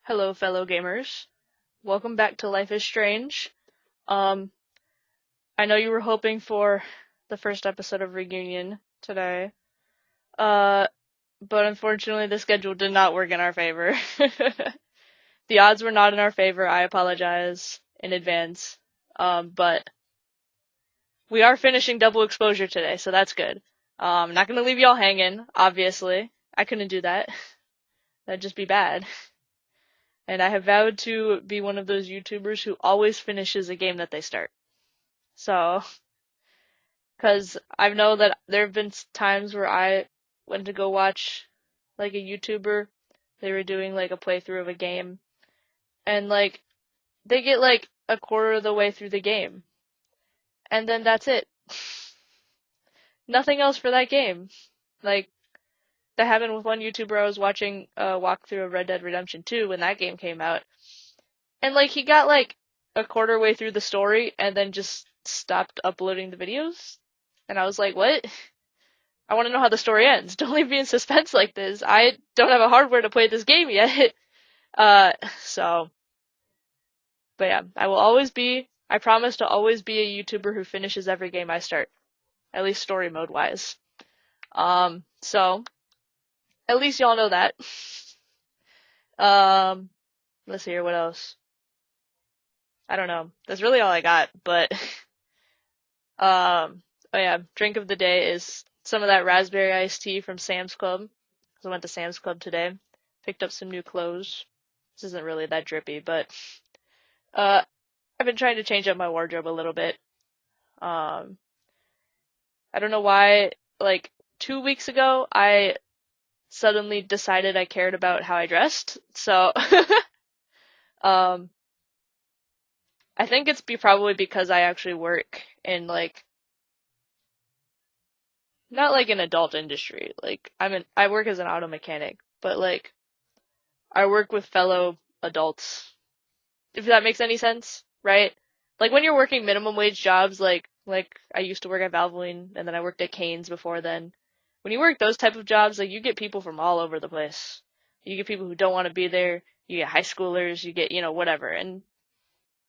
Hello, fellow gamers. Welcome back to Life is Strange. Um, I know you were hoping for the first episode of Reunion today. Uh, but unfortunately the schedule did not work in our favor. The odds were not in our favor. I apologize in advance. But we are finishing Double Exposure today, so that's good. I'm not gonna leave y'all hanging, obviously. I couldn't do that. That'd just be bad. And I have vowed to be one of those YouTubers who always finishes a game that they start. So, because I know that there have been times where I went to go watch, like, a YouTuber, they were doing, like, a playthrough of a game, and, like, they get, like, a quarter of the way through the game. And then that's it. Nothing else for that game. Like, that happened with one YouTuber I was watching a walkthrough of Red Dead Redemption 2 when that game came out. And, like, he got, like, a quarter way through the story and then just stopped uploading the videos. And I was like, what? I want to know how the story ends. Don't leave me in suspense like this. I don't have a hardware to play this game yet. So. But yeah, I promise to always be a YouTuber who finishes every game I start. At least story mode wise. So. At least y'all know that. Let's see here, what else? I don't know. That's really all I got, but, oh yeah, drink of the day is some of that raspberry iced tea from Sam's Club. So I went to Sam's Club today, picked up some new clothes. This isn't really that drippy, but, I've been trying to change up my wardrobe a little bit. I don't know why, like, 2 weeks ago, I suddenly decided I cared about how I dressed, so, I think it's probably because I actually work in, like, not like an adult industry. Like, I work as an auto mechanic, but, like, I work with fellow adults. If that makes any sense, right? Like, when you're working minimum wage jobs, like I used to work at Valvoline, and then I worked at Cane's before then. When you work those type of jobs, like, you get people from all over the place. You get people who don't want to be there, you get high schoolers, you get, whatever, and,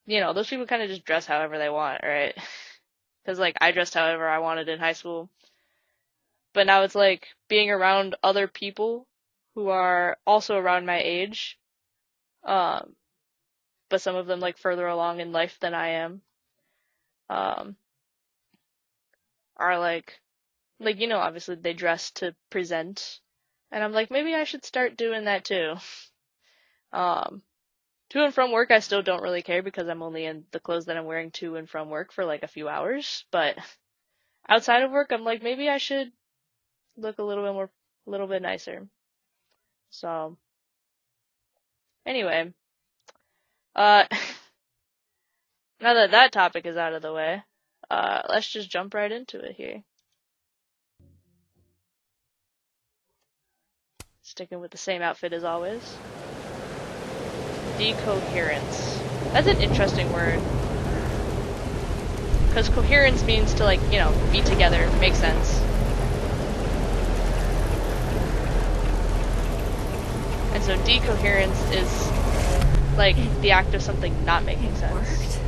those people kind of just dress however they want, right? Because, like, I dressed however I wanted in high school. But now it's like being around other people who are also around my age, but some of them, like, further along in life than I am, are like, obviously they dress to present, and I'm like, maybe I should start doing that too. To and from work, I still don't really care because I'm only in the clothes that I'm wearing to and from work for, like, a few hours, but outside of work, I'm like, maybe I should look a little bit nicer. So, anyway, now that that topic is out of the way, let's just jump right into it here. Sticking with the same outfit as always. Decoherence. That's an interesting word. Because coherence means to, like, be together. Makes sense. And so decoherence is, like, the act of something not making sense. Worked.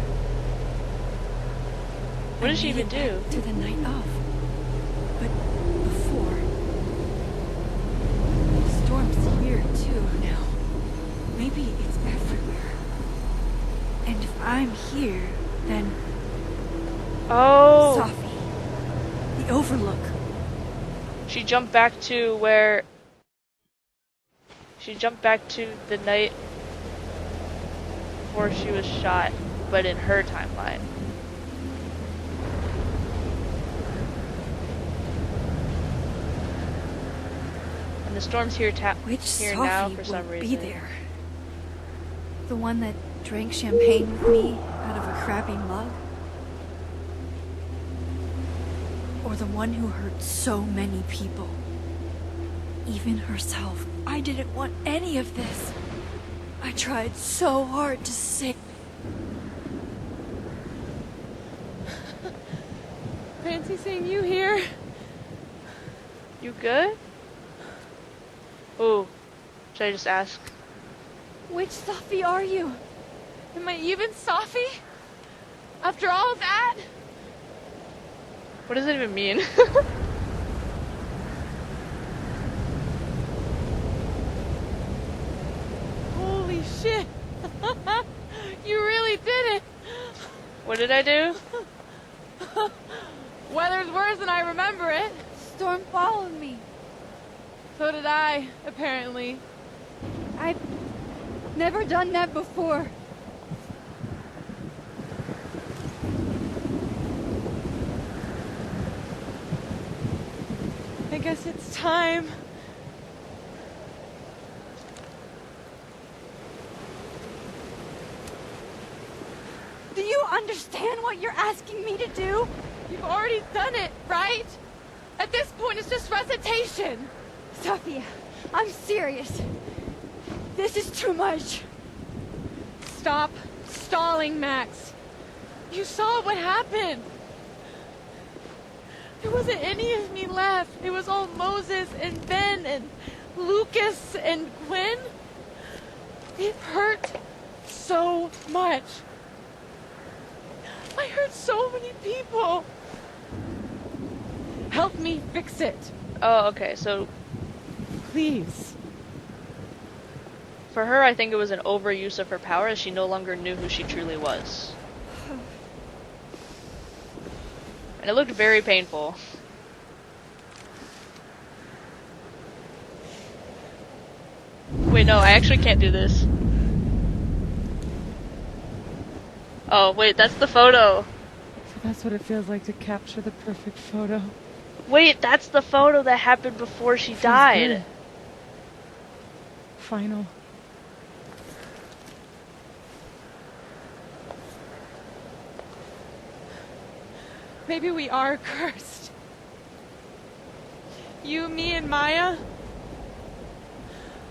What did she even do? To the night of. But before. The storm's here too now. Maybe it's everywhere. And if I'm here, then Oh! Sophie. The Overlook. She jumped back to where... She jumped back to the night before she was shot, but in her timeline. And the storm's here Which here Sophie now for some will reason. be there? The one that drank champagne with me out of a crappy mug? Or the one who hurt so many people? Even herself. I didn't want any of this. I tried so hard to save. Fancy seeing you here. You good? Ooh. Should I just ask? Which Safi are you? Am I even Safi? After all that? What does it even mean? Holy shit! You really did it! What did I do? Weather's worse than I remember it. Storm followed me. So did I, apparently. I've never done that before. I guess it's time. Do you understand what you're asking me to do? You've already done it, right? At this point, it's just recitation. Sophia, I'm serious. This is too much. Stop stalling, Max. You saw what happened. There wasn't any of me left. It was all Moses and Ben and Lucas and Gwen. It hurt so much. I hurt so many people. Help me fix it. Oh, okay, so Please. for her, I think it was an overuse of her power as she no longer knew who she truly was. And it looked very painful. Wait, no, I actually can't do this. Oh, wait, that's the photo. So that's what it feels like to capture the perfect photo. Wait, that's the photo that happened before she Feels died. good. Final. Maybe we are cursed. You, me, and Maya.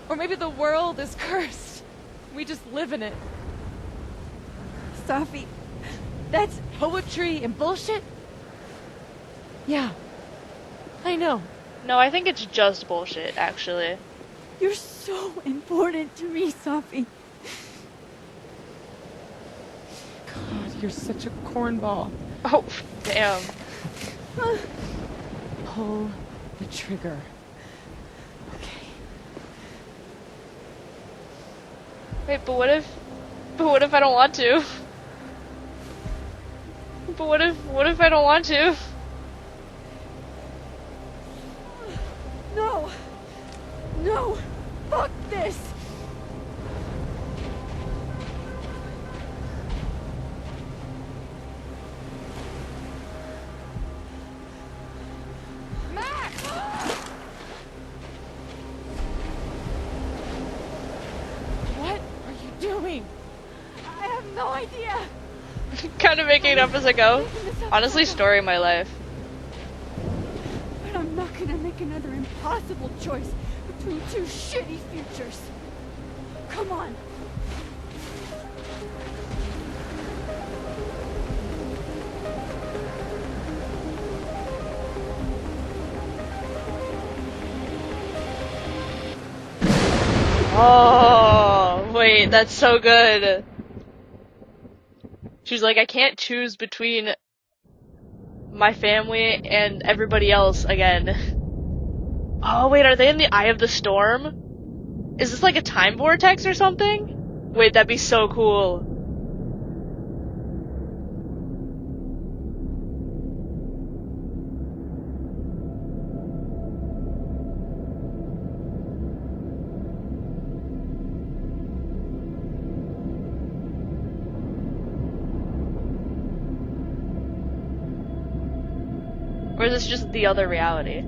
Or maybe the world is cursed. We just live in it. Sophie, that's... Poetry and bullshit? Yeah. I know. No, I think it's just bullshit, actually. You're so important to me, Sophie. God, you're such a cornball. Oh, damn. Pull the trigger. Okay. Wait, but what if I don't want to? But what if I don't want to? No. No. Fuck this. Max! What are you doing? I have no idea. Kind of making it up as I go. Making this up Honestly, as I go. story of my life. But I'm not gonna make another impossible choice between two shitty futures. Come on. Oh, wait, that's so good. She's like, I can't choose between my family and everybody else again. Oh, wait, are they in the eye of the storm? Is this like a time vortex or something? Wait, that'd be so cool. Or is this just the other reality?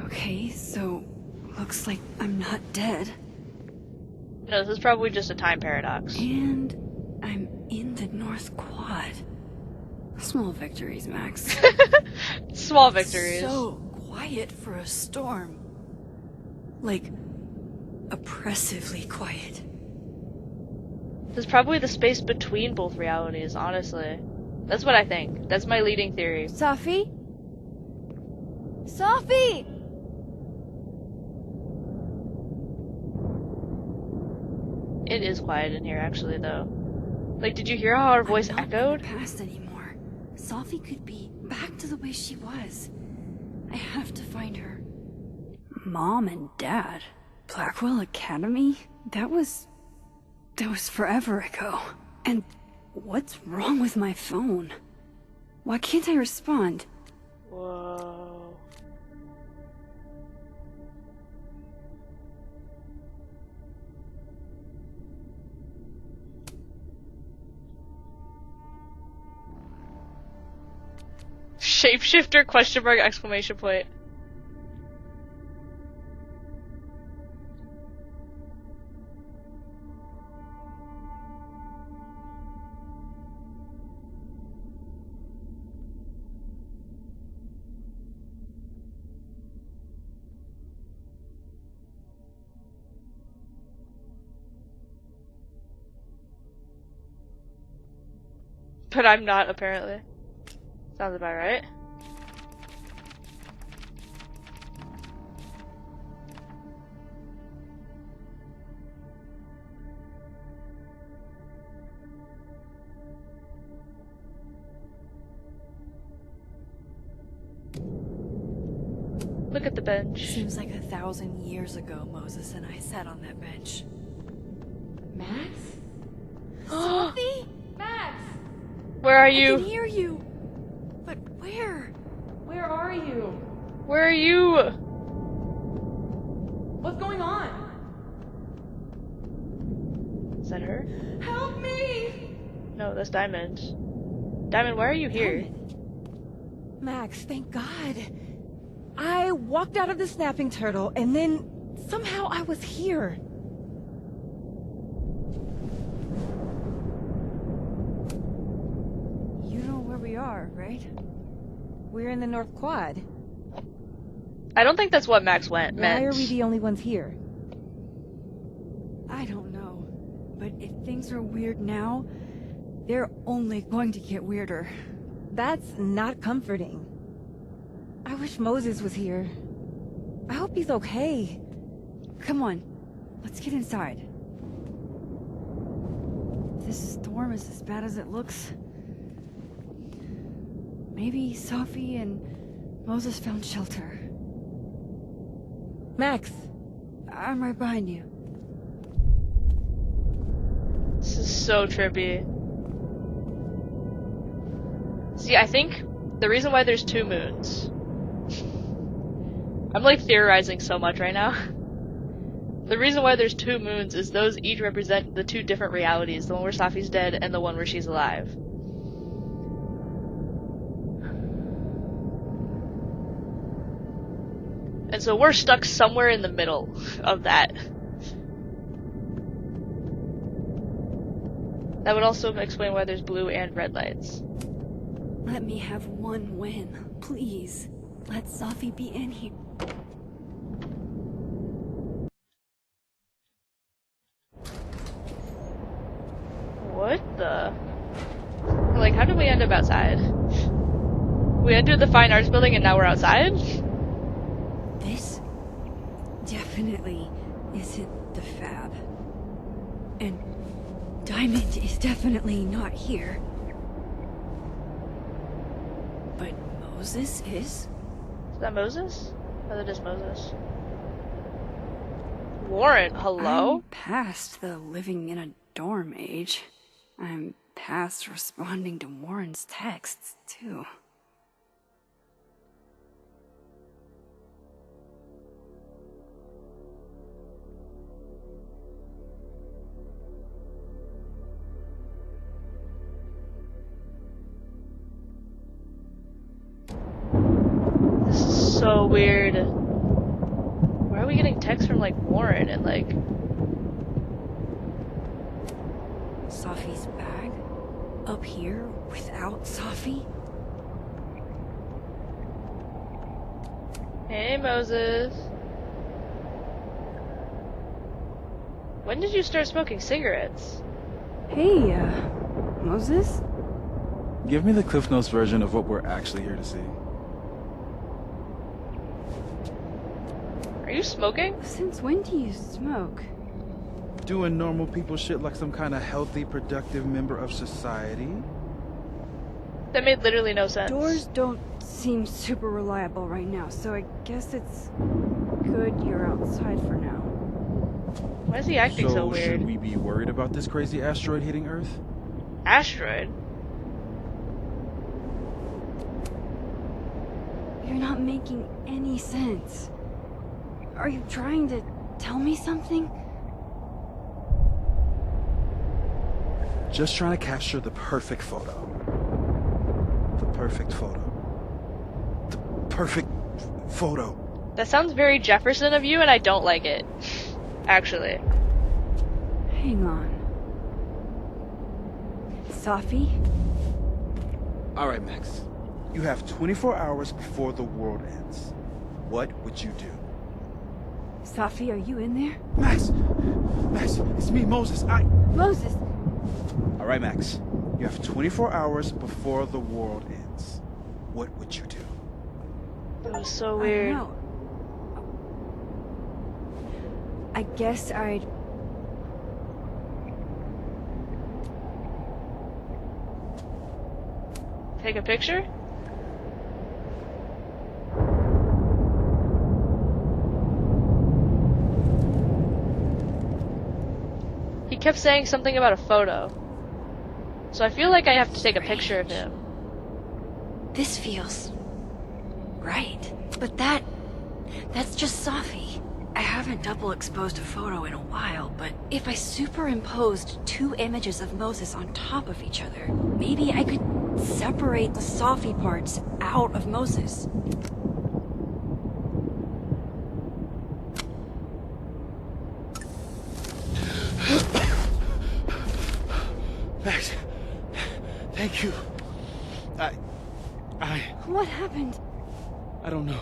Okay, so looks like I'm not dead. No, this is probably just a time paradox. And I'm in the North Quad. Small victories, Max. Small victories. So quiet for a storm. Like, oppressively quiet. There's probably the space between both realities, honestly. That's what I think. That's my leading theory. Safi? Sophie! It is quiet in here, actually, though. Like, did you hear how her voice I'm not echoed? in the past anymore. Sophie could be back to the way she was. I have to find her. Mom and Dad? Blackwell Academy? That was forever ago. And what's wrong with my phone? Why can't I respond? Whoa. Shapeshifter question mark exclamation point. But I'm not, apparently. Sounds about right. Look at the bench. Seems like 1,000 years ago Moses and I sat on that bench. Max? Sophie? Max! Where are I you? can hear you. But where? Where are you? Where are you? What's going on? Is that her? Help me! No, that's Diamond. Diamond, why are you here? Max, thank God. I walked out of the snapping turtle and then somehow I was here. You know where we are, right? We're in the North Quad. I don't think that's what Max meant. Why are we the only ones here? I don't know. But if things are weird now, they're only going to get weirder. That's not comforting. I wish Moses was here. I hope he's okay. Come on, let's get inside. If this storm is as bad as it looks, maybe Sophie and Moses found shelter. Max! I'm right behind you. This is so trippy. See, I think the reason why there's two moons... I'm like theorizing so much right now. The reason why there's two moons is those each represent the two different realities, the one where Safi's dead and the one where she's alive. And so we're stuck somewhere in the middle of that. That would also explain why there's blue and red lights. Let me have one win, please. Let Sophie be in here. What the? Like, how did we end up outside? We entered the Fine Arts building and now we're outside? This definitely isn't the Fab. And Diamond is definitely not here. But Moses is? Is that Moses? Oh, that is Moses. Warren, hello? I'm past the living in a dorm age. I'm past responding to Warren's texts, too. This is so weird. Why are we getting texts from, like, Warren and, like... Sophie's bag? Up here without Sophie? Hey, Moses. When did you start smoking cigarettes? Hey, Moses? Give me the Cliff Notes version of what we're actually here to see. Are you smoking? Since when do you smoke? Doing normal people shit like some kind of healthy, productive member of society. That made literally no sense. Doors don't seem super reliable right now, so I guess it's good you're outside for now. Why is he acting so weird? Should we be worried about this crazy asteroid hitting Earth? Asteroid? You're not making any sense. Are you trying to tell me something? Just trying to capture the perfect photo. The perfect photo. The perfect photo. That sounds very Jefferson of you, and I don't like it. Actually. Hang on. Safi? Alright, Max. You have 24 hours before the world ends. What would you do? Safi, are you in there? Max! Max, it's me, Moses. Moses! Alright, Max. You have 24 hours before the world ends. What would you do? It was so I weird. don't know. I guess I'd... Take a picture? He kept saying something about a photo. So I feel like I have to take a picture of him. This feels... right. But that's just Safi. I haven't double exposed a photo in a while, but if I superimposed two images of Moses on top of each other, maybe I could separate the Safi parts out of Moses. Max, thank you. What happened? I don't know.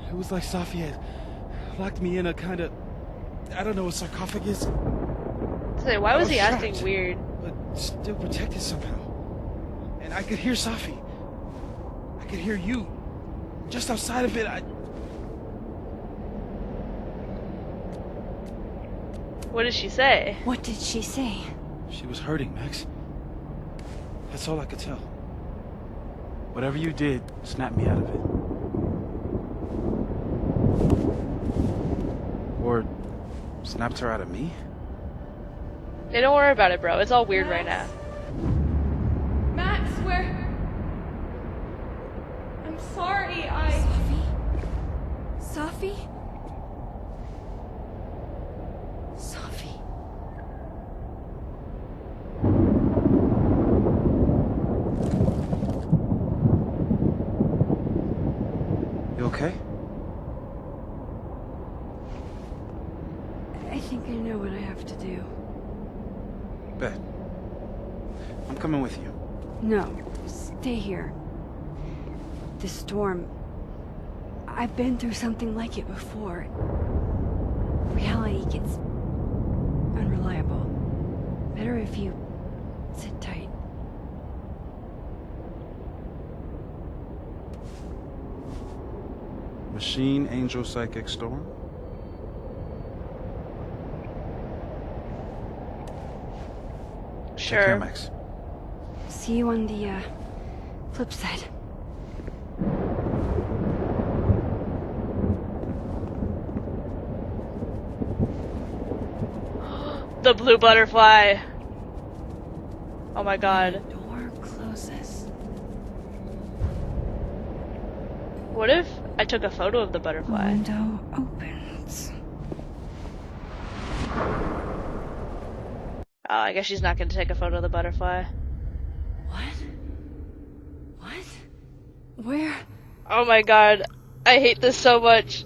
It was like Safi had locked me in a kind of, I don't know, a sarcophagus. Say, why was he trapped, acting weird? but still protected somehow. And I could hear Safi. I could hear you. Just outside of it, What did she say? What did she say? She was hurting, Max. That's all I could tell. Whatever you did, snapped me out of it. Or snapped her out of me? Hey, don't worry about it, bro. It's all weird right now. Max, where? I'm sorry, Safi? Safi? You okay? I think I know what I have to do. Bet. I'm coming with you. No, stay here. This storm... I've been through something like it before. Reality gets... unreliable. Better if you sit tight. Machine Angel Psychic Storm? Take care, Sure. Max. See you on the, flip side. The blue butterfly. Oh my god. The door closes. What if I took a photo of the butterfly? Window opens. Oh, I guess she's not gonna take a photo of the butterfly. What? What? Where? Oh my god. I hate this so much.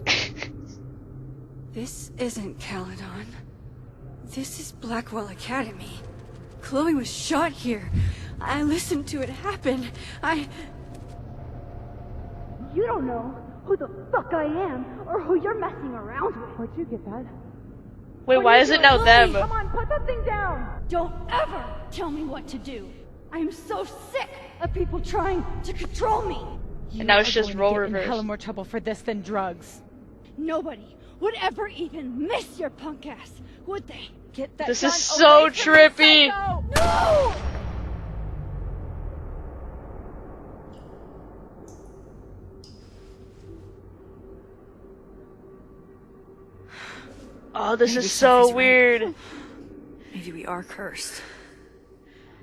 This isn't Caledon. This is Blackwell Academy. Chloe was shot here. I listened to it happen. You don't know who the fuck I am, or who you're messing around with. Where'd you get that? Wait, why is it now them? Come on, put that thing down! Don't ever tell me what to do. I am so sick of people trying to control me. And now it's just role In reverse. hella more trouble for this than drugs. Nobody would ever even miss your punk ass, would they? Get that This gun is so away from me, trippy. psycho! No! Oh, this Maybe is so Sophie's right. weird. Maybe we are cursed.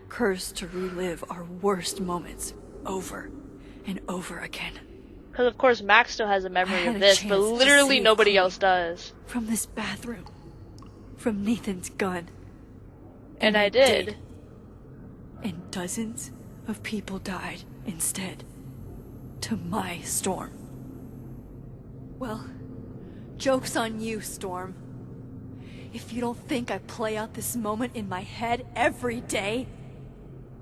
Cursed to relive our worst moments over and over again. Because of course Max still has a I memory had of a this, chance but to literally save nobody Chloe. else does. From this bathroom. From Nathan's gun. And I did. And dozens of people died instead. To my Storm. Well, joke's on you, Storm. If you don't think I play out this moment in my head every day,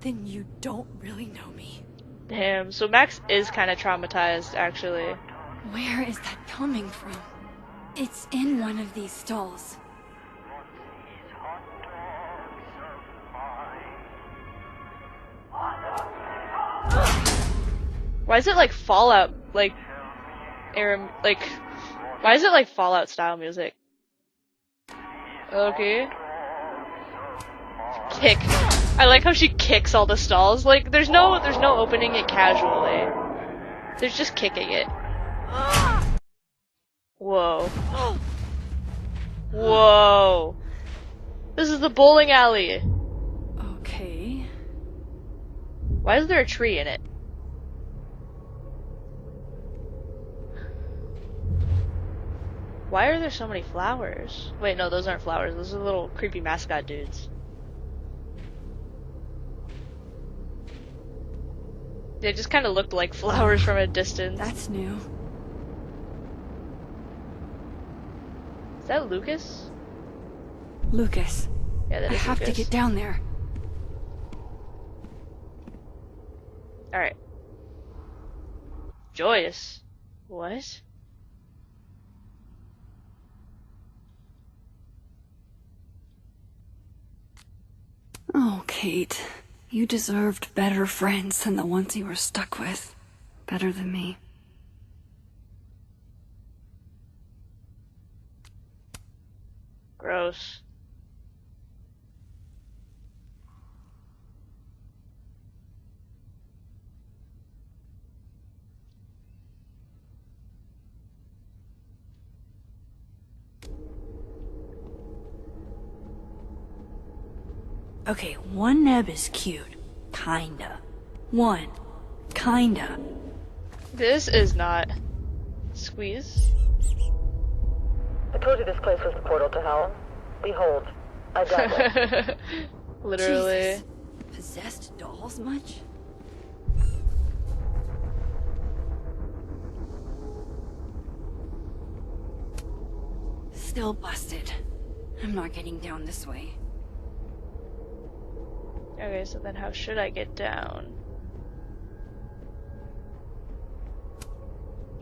then you don't really know me. Damn, so Max is kind of traumatized, actually. Where is that coming from? It's in one of these stalls. Why is it like Fallout, like, why is it like Fallout style music? Okay. Kick. I like how she kicks all the stalls. Like, there's no opening it casually. There's just kicking it. Whoa. Whoa. This is the bowling alley. Okay. Why is there a tree in it? Why are there so many flowers? Wait, no, those aren't flowers. Those are little creepy mascot dudes. They just kind of looked like flowers from a distance. That's new. Is that Lucas? Lucas. Yeah, that I is have Lucas. to get down there. Alright. Joyous. What? Oh, Kate. You deserved better friends than the ones you were stuck with. Better than me. Gross. Okay, one neb is cute. Kinda. One. Kinda. This is not. Squeeze? I told you this place was the portal to hell. Behold, I dug it. Literally. Jesus. Possessed dolls much? Still busted. I'm not getting down this way. Okay, so then how should I get down?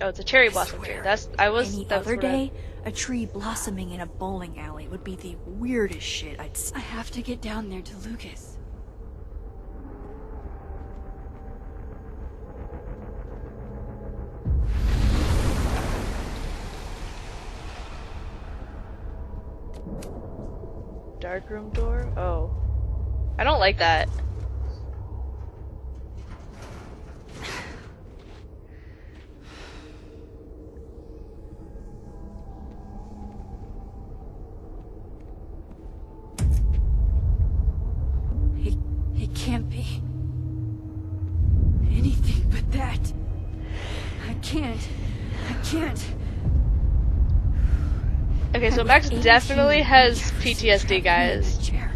Oh, it's a cherry blossom tree. Swear, That's Any that's other what I- day, a tree blossoming in a bowling alley would be the weirdest shit I'd I have to get down there to Lucas. Dark room door? Oh. I don't like that. It can't be anything but that. I can't. Okay, so I Max was definitely 18 has years PTSD, trapped in guys. that chair.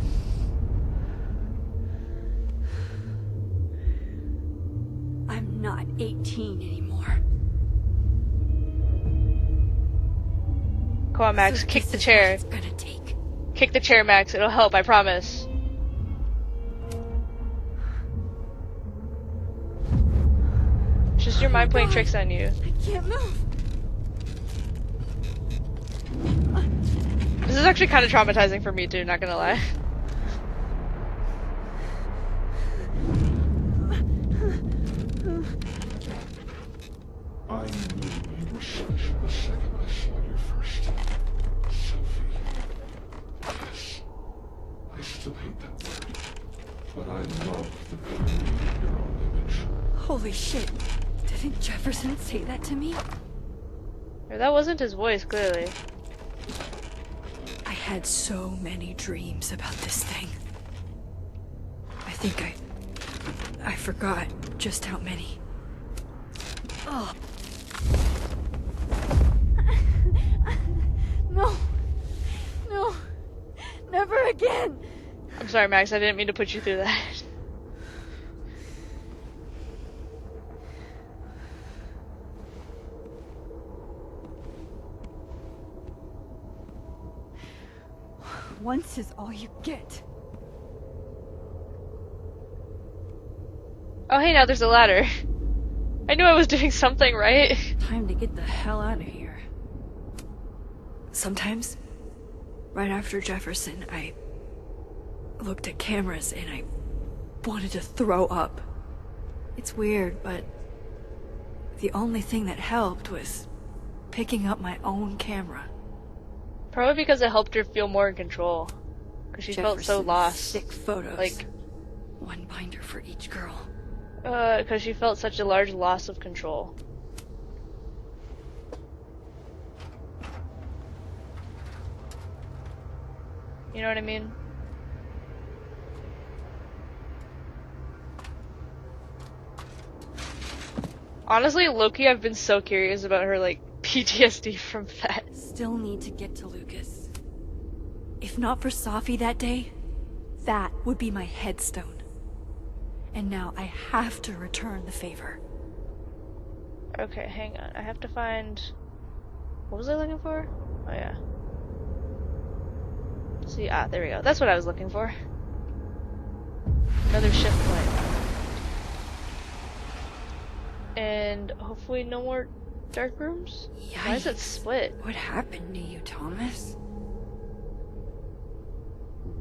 I'm not 18 anymore. Come on, Max, So kick this the is chair. what it's gonna take. Kick the chair, Max. It'll help, I promise. It's just your mind playing God. tricks on you. I can't move. This is actually kind of traumatizing for me too, not gonna lie. I knew you were such the second I saw Holy shit. Didn't Jefferson say that to me? Or that wasn't his voice, clearly. I had so many dreams about this thing. I think I forgot just how many. Oh. No. No. Never again. I'm sorry, Max, I didn't mean to put you through that. Once is all you get. Oh, hey, now there's a ladder. I knew I was doing something right. Time to get the hell out of here. Sometimes, right after Jefferson, I looked at cameras and I wanted to throw up. It's weird, but the only thing that helped was picking up my own camera. Probably because it helped her feel more in control. Because she felt so Jefferson's lost. Sick photos. Like, one binder for each girl. because she felt such a large loss of control. You know what I mean? Honestly, Loki, I've been so curious about her, like, PTSD from that. Still need to get to Lucas. If not for Safi that day, that would be my headstone. And now I have to return the favor. Okay, hang on. I have to find... What was I looking for? Oh, yeah. See, there we go. That's what I was looking for. Another shift point. And hopefully no more dark rooms? Why is it Yikes. split? What happened to you, Thomas?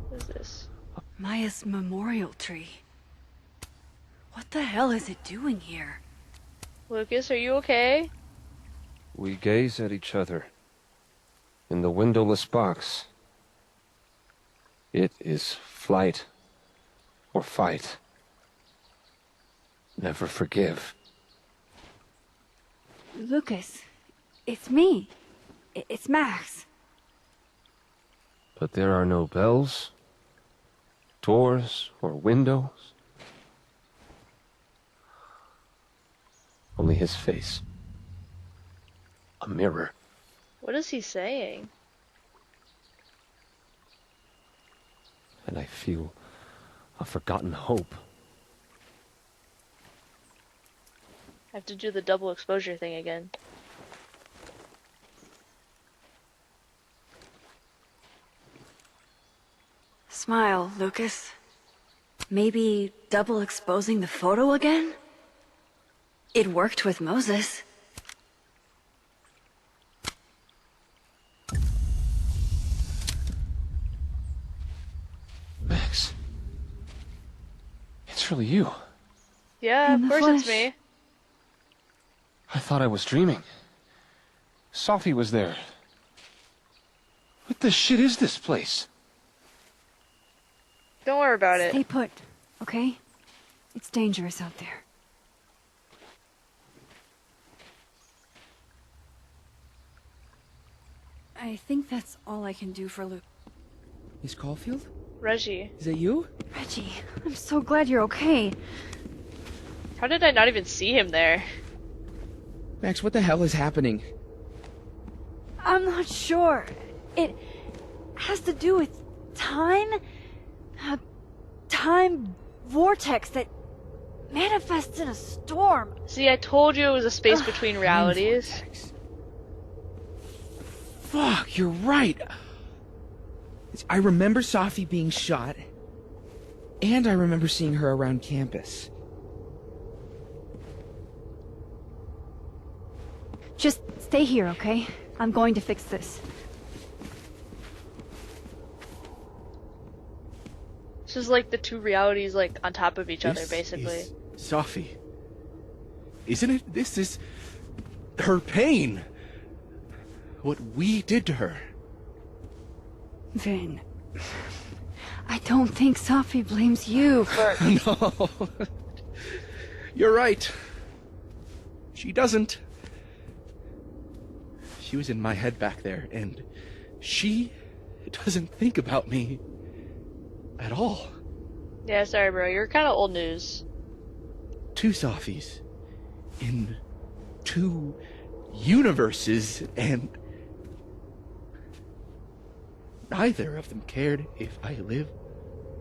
What is this? Maya's memorial tree. What the hell is it doing here? Lucas, are you okay? We gaze at each other. In the windowless box. It is flight or fight. Never forgive. Lucas, it's me. It's Max. But there are no bells, doors, or windows. Only his face. A mirror. What is he saying? And I feel a forgotten hope. I have to do the double exposure thing again. Smile, Lucas. Maybe double exposing the photo again? It worked with Moses. Max. It's really you. Yeah, In of the course it's flesh. me. I thought I was dreaming. Sophie was there. What the shit is this place? Don't worry about it. Stay put, okay? It's dangerous out there. I think that's all I can do for Luke. Miss Caulfield? Reggie. Is that you? Reggie, I'm so glad you're okay. How did I not even see him there? Max, what the hell is happening? I'm not sure. It has to do with time? A time vortex that manifests in a storm. See, I told you it was a space between realities. Vortex. Fuck, you're right. I remember Safi being shot, and I remember seeing her around campus. Just stay here, okay? I'm going to fix this. This is like the two realities, like, on top of each other, This basically. is Safi. Isn't it? This is her pain. What we did to her. Vin, I don't think Safi blames you for... No. You're right. She doesn't. She was in my head back there, and she doesn't think about me at all. Yeah, sorry, bro. You're kind of old news. 2 Sophies in 2 universes, and neither of them cared if I live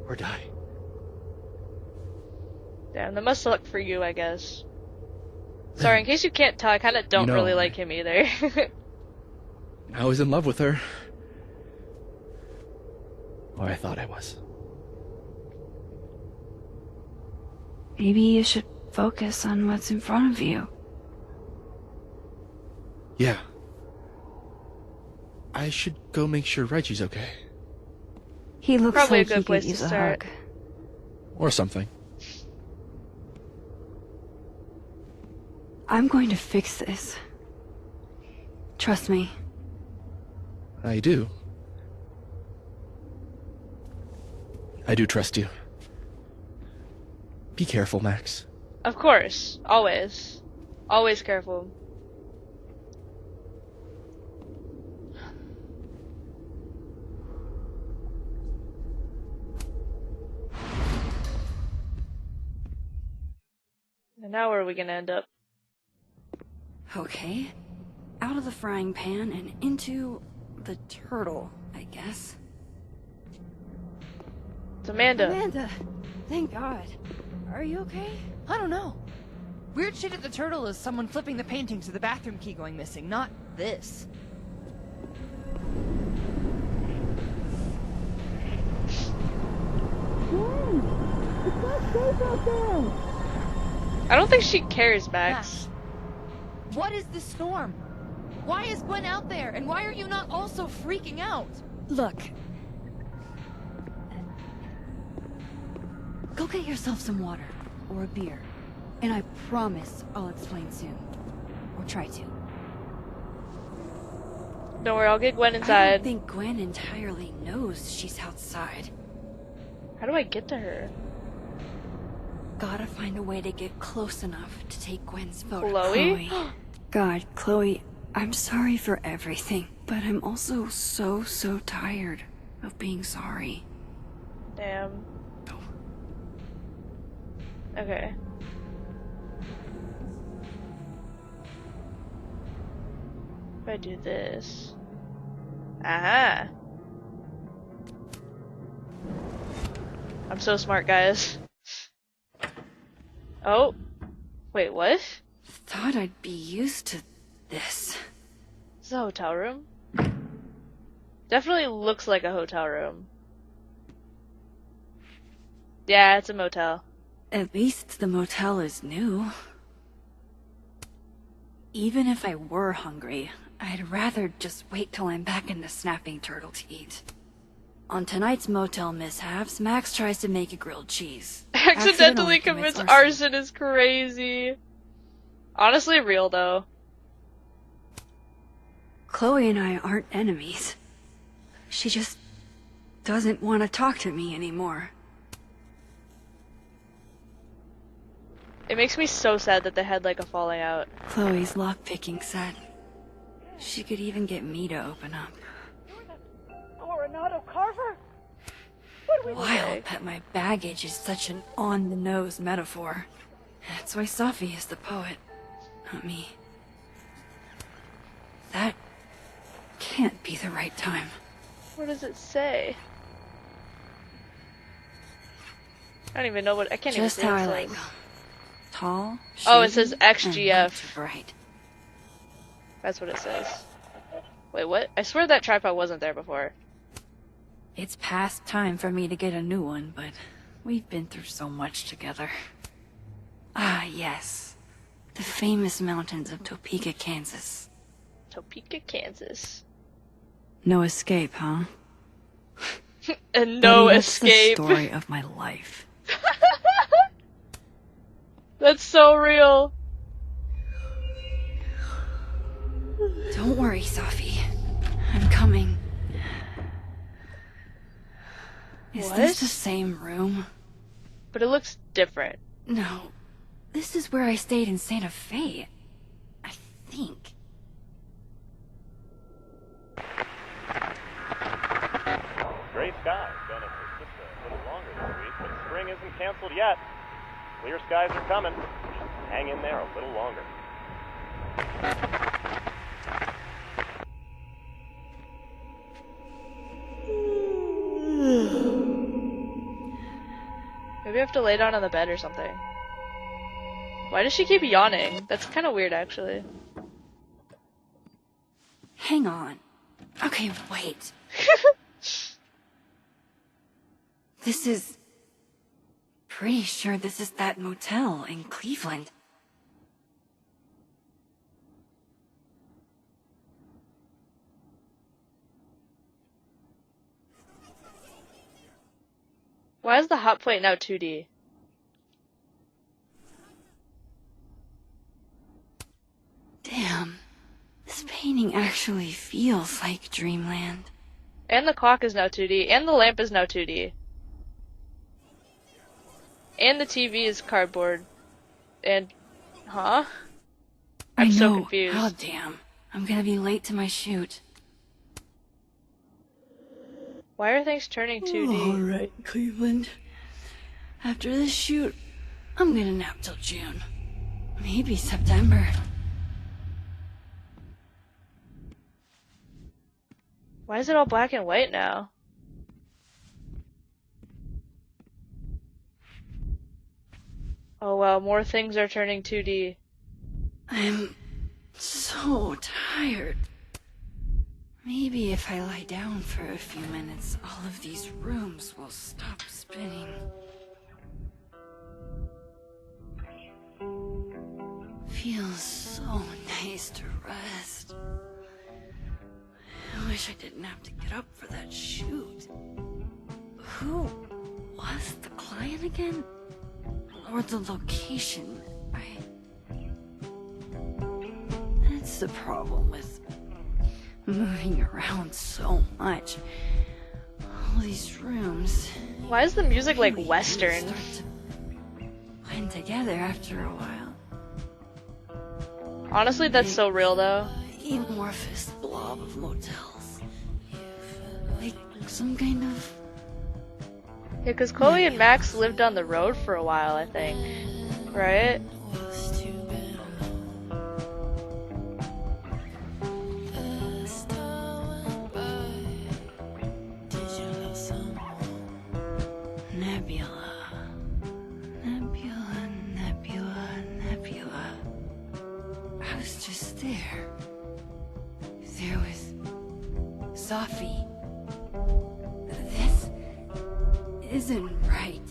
or die. Damn, that must suck for you, I guess. Sorry, in case you can't tell, I kind of don't really like him either. I was in love with her. Or I thought I was. Maybe you should focus on what's in front of you. Yeah. I should go make sure Reggie's okay. He looks Probably like a good he place could use to a start. hug. Or something. I'm going to fix this. Trust me. I do. I do trust you. Be careful, Max. Of course. Always. Always careful. And now where are we gonna end up? Okay. Out of the frying pan and into the turtle, I guess. It's Amanda. Amanda! Thank God. Are you okay? I don't know. Weird shit at the turtle is someone flipping the paintings or the bathroom key going missing, not this. I don't think she cares, Max. What is this storm? Why is Gwen out there? And why are you not also freaking out? Look. Go get yourself some water. Or a beer. And I promise I'll explain soon. Or try to. Don't worry, I'll get Gwen I inside. don't think Gwen entirely knows she's outside. How do I get to her? Gotta find a way to get close enough to take Gwen's photo. Chloe? God, Chloe, I'm sorry for everything, but I'm also so tired of being sorry. Damn. Okay. If I do this. Aha! I'm so smart, guys. Oh. Wait, what? Thought I'd be used to this. Is this a hotel room? Definitely looks like a hotel room. Yeah, it's a motel. At least the motel is new. Even if I were hungry, I'd rather just wait till I'm back in the snapping turtle to eat. On tonight's motel mishaps, Max tries to make a grilled cheese. Accidentally commits arson is crazy. Honestly real though. Chloe and I aren't enemies. She just doesn't want to talk to me anymore. It makes me so sad that they had like a falling out. Chloe's lockpicking said she could even get me to open up. Coronado Carver? Wild that my baggage is such an on-the-nose metaphor. That's why Safi is the poet, not me. That can't be the right time. What does it say? I don't even know what I can't Just even how see I what it like says. them. Tall, Oh, it says shady, and XGF. not too bright. That's what it says. Wait, what? I swear that tripod wasn't there before. It's past time for me to get a new one, but we've been through so much together. Ah, yes. The famous mountains of Topeka, Kansas. Topeka, Kansas. No escape, huh? And no Buddy, that's escape. the story of my life. That's so real. Don't worry, Safi. I'm coming. Is What? this the same room? But it looks different. No. This is where I stayed in Santa Fe. canceled yet. Clear skies are coming. Just hang in there a little longer. Maybe I have to lay down on the bed or something. Why does she keep yawning? That's kind of weird, actually. Hang on. Okay, wait. This is... Pretty sure this is that motel in Cleveland. Why is the hot plate now 2D? Damn. This painting actually feels like dreamland. And the clock is now 2D, and the lamp is now 2D. And the TV is cardboard. And... huh? I'm so confused. Oh, damn. I'm gonna be late to my shoot. Why are things turning 2D? Alright, Cleveland. After this shoot, I'm gonna nap till June. Maybe September. Why is it all black and white now? Oh well, more things are turning 2D. I'm so tired. Maybe if I lie down for a few minutes, all of these rooms will stop spinning. Feels so nice to rest. I wish I didn't have to get up for that shoot. Who was the client again? Or the location? That's the problem with moving around so much. All these rooms. Why is the music like really Western? do start to blend together after a while. Honestly, that's so real though. Amorphous blob of motels. Like some kind of... Yeah, because Chloe and Max lived on the road for a while, I think. Right? Nebula. Nebula, nebula, nebula. I was just there. There was Sophie. This isn't right.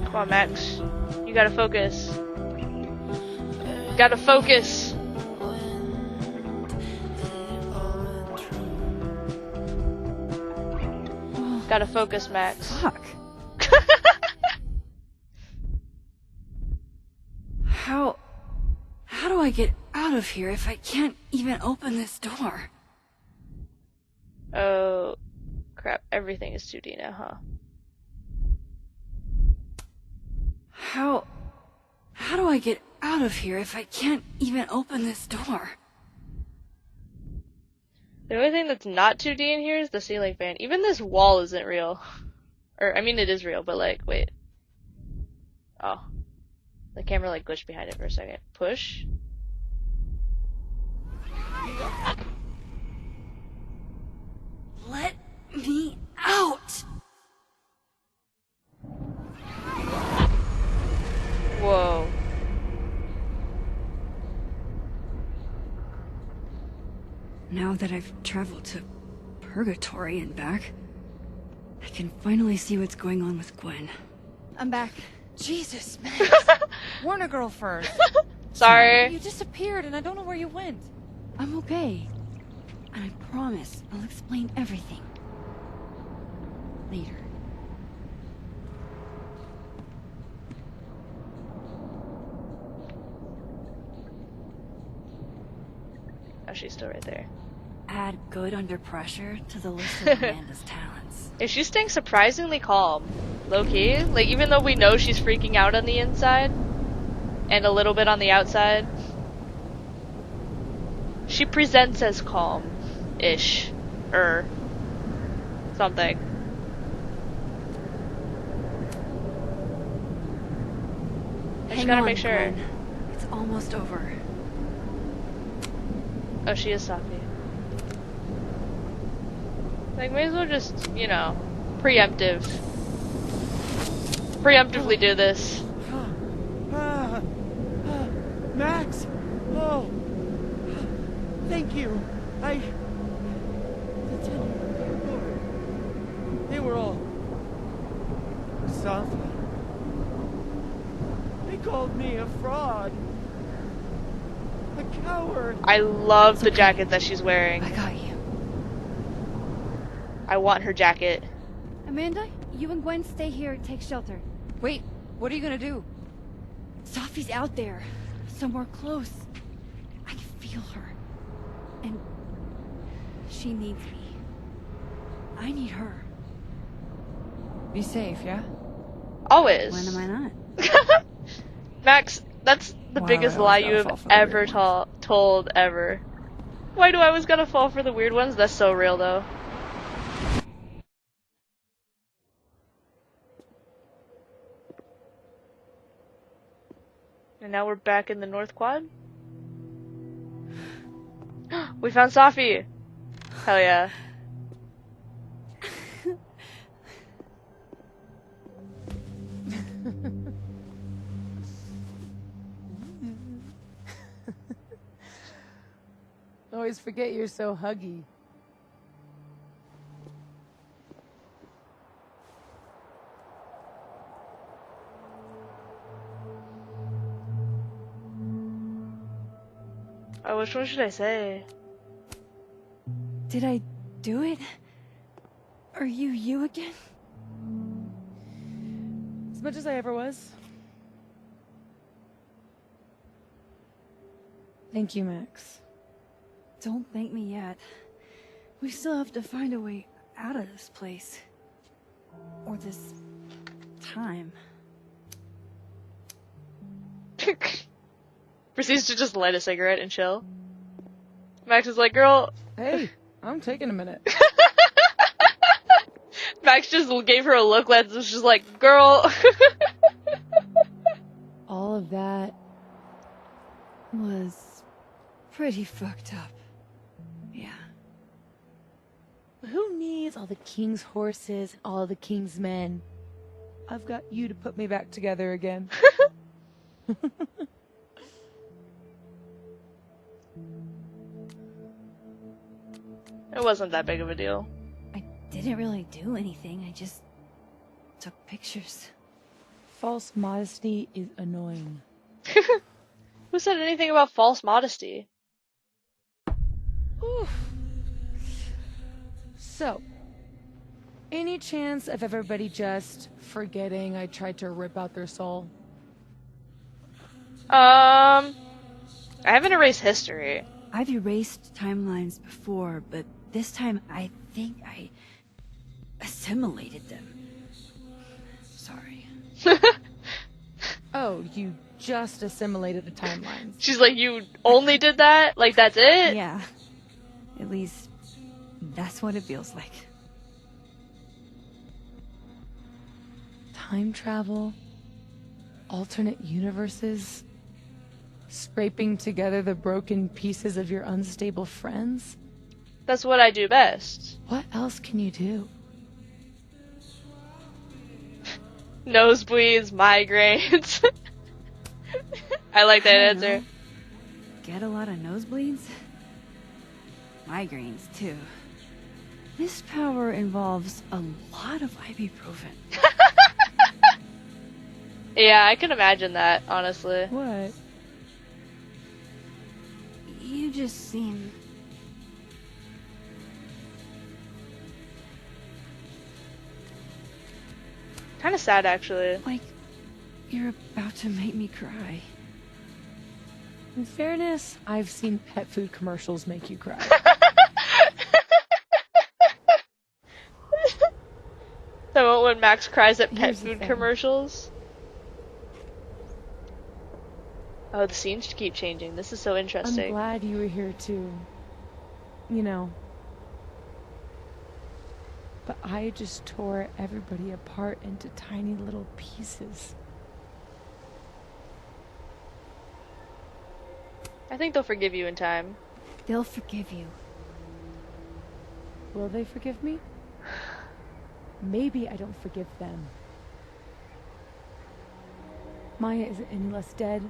Come on, Max. You gotta focus. You gotta focus. Gotta focus, Max. Fuck. How do I get out of here if I can't even open this door? Oh, crap. Everything is 2D now, huh? How do I get out of here if I can't even open this door? The only thing that's not 2D in here is the ceiling fan. Even this wall isn't real. Or, I mean, it is real, but like, wait. Oh. The camera like glitched behind it for a second. Push. Let me out! Whoa. Now that I've traveled to Purgatory and back, I can finally see what's going on with Gwen. I'm back. Jesus, Max. Warn a girl first. Sorry. You disappeared and I don't know where you went. I'm okay. And I promise I'll explain everything. Later. Oh, she's still right there. Add good under pressure to the list of Amanda's talents. Is she staying surprisingly calm? Low-key? Like, even though we know she's freaking out on the inside, and a little bit on the outside, she presents as calm. ish. Something. I just Hang gotta on, make sure. Glenn. It's almost over. Oh, she is Safi. Like, may as well just, you know, preemptively do this. Max! Oh! Thank you. The 10-year report. They were all... soft. They called me a fraud. A coward. I love the jacket that she's wearing. I got you. I want her jacket. Amanda, you and Gwen stay here and take shelter. Wait, what are you gonna do? Sophie's out there. Somewhere close. I can feel her. And she needs me. I need her. Be safe, yeah? Always. When am I not? Max, that's the Wow, biggest I lie always you gotta have fall for the ever weird ones. told ever. Why do I always gotta fall for the weird ones? That's so real, though. And now we're back in the North Quad. We found Safi! Hell yeah. Always forget you're so huggy. Oh, which one should I say? Did I do it? Are you again? As much as I ever was. Thank you, Max. Don't thank me yet. We still have to find a way out of this place. Or this time. Proceeds to just light a cigarette and chill. Max is like, girl. Hey, I'm taking a minute. Max just gave her a look that was just like, girl. All of that. Was pretty fucked up. Yeah. Who needs all the king's horses and all the king's men? I've got you to put me back together again. It wasn't that big of a deal. I didn't really do anything. I just took pictures. False modesty is annoying. Who said anything about false modesty? Oof. So, any chance of everybody just forgetting I tried to rip out their soul? I haven't erased history. I've erased timelines before, but this time I think I assimilated them. Sorry. Oh, you just assimilated the timelines. She's like, you only did that? Like, that's it? Yeah. At least, that's what it feels like. Time travel, alternate universes, scraping together the broken pieces of your unstable friends. That's what I do best. What else can you do? Nosebleeds, migraines. I like that I don't answer. know. Get a lot of nosebleeds? Migraines, too. This power involves a lot of ibuprofen. Yeah, I can imagine that, honestly. What? You just seem... Kind of sad, actually. like you're about to make me cry. In fairness, I've seen pet food commercials make you cry. The moment when Max cries at pet Here's the food thing. commercials. Oh, the scenes keep changing. This is so I'm interesting. glad you were here to, you know, But I just tore everybody apart into tiny little pieces. I think they'll forgive you in time. They'll forgive you. Will they forgive me? Maybe I don't forgive them. Maya isn't any less dead.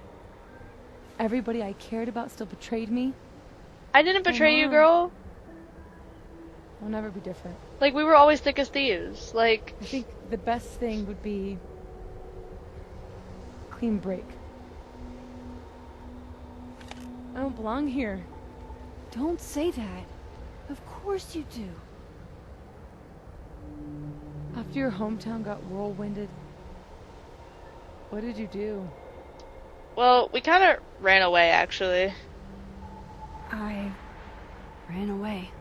Everybody I cared about still betrayed me. I didn't betray you, Mom. girl. I'll never be different. Like, we were always thick as thieves. Like, I think the best thing would be clean break. I don't belong here. Don't say that. Of course you do. After your hometown got whirlwinded, what did you do? well, we kind of ran away, actually. I ran away.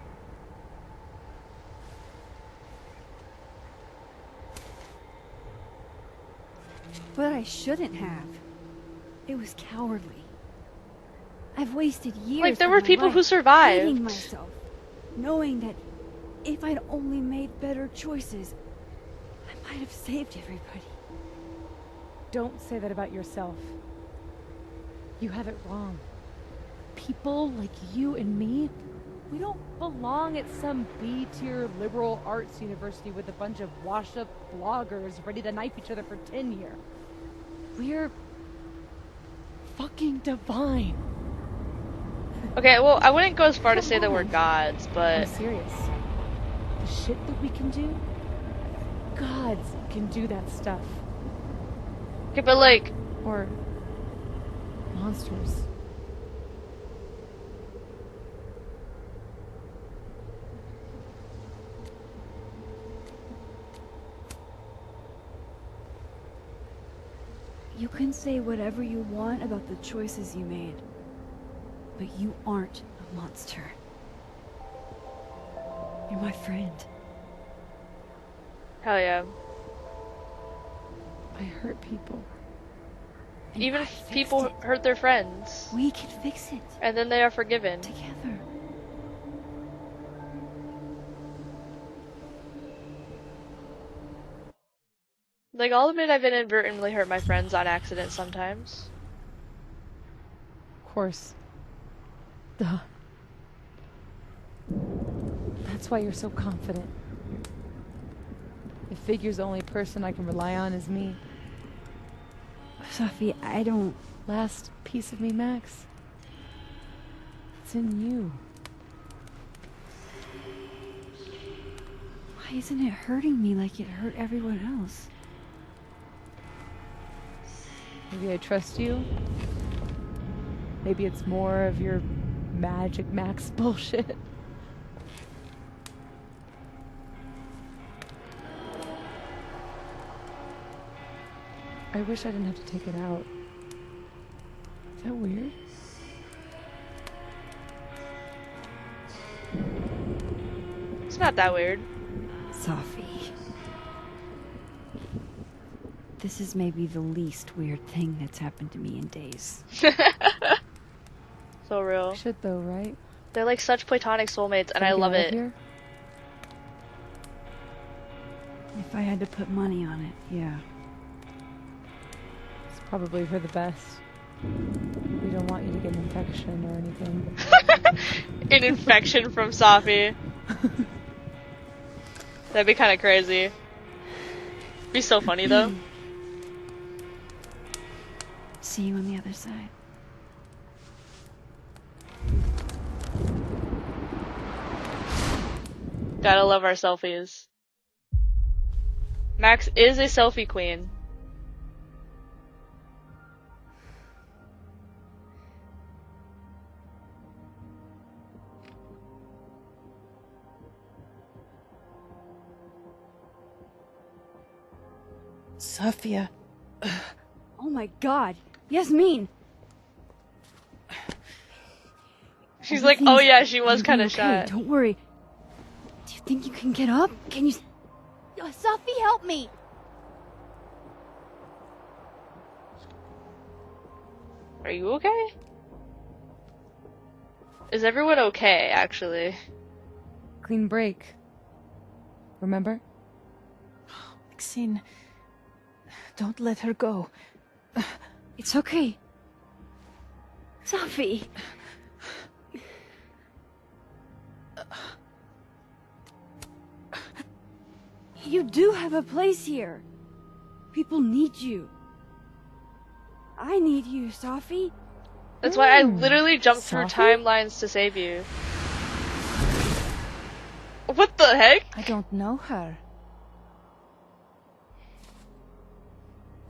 But I shouldn't have. It was cowardly. I've wasted years. Like, there of were my people life who survived. hating myself, knowing that if I'd only made better choices, I might have saved everybody. Don't say that about yourself. You have it wrong. People like you and me, we don't belong at some B-tier liberal arts university with a bunch of washed-up bloggers ready to knife each other for tenure. We're fucking divine. Okay, well, I wouldn't go as far to say that we're gods, I'm but serious. The shit that we can do, gods can do that stuff. okay, but like, Or monsters. You can say whatever you want about the choices you made, but you aren't a monster. You're my friend. hell yeah. I hurt people. And Even I if fixed people it. hurt their friends, We can fix it and then they are forgiven. together. Like, I'll admit I've inadvertently hurt my friends on accident sometimes. Of course. Duh. That's why you're so confident. It figures the only person I can rely on is me. Sophie, I don't... Last piece of me, Max. It's in you. Why isn't it hurting me like it hurt everyone else? Maybe I trust you. Maybe it's more of your Magic Max bullshit. I wish I didn't have to take it out. Is that weird? It's not that weird. Sophie. This is maybe the least weird thing that's happened to me in days. So real. Should though, right? They're like such platonic soulmates, and Can I we get love out of it. here? If I had to put money on it, yeah. It's probably for the best. We don't want you to get an infection or anything. An infection from Safi. That'd be kind of crazy. Be so funny though. See you on the other side. Gotta love our selfies. Max is a selfie queen. Sophia. Oh my god. Yasmin! She's like, oh yeah, she was Everything's kind of okay, shot. Don't worry. Do you think you can get up? Can you... Sophie, help me! Are you okay? Is everyone okay, actually? Clean break. remember? Maxine, don't let her go. It's okay. Sophie! You do have a place here. People need you. I need you, Sophie. That's why I literally jumped through Sophie? timelines to save you. What the heck? I don't know her.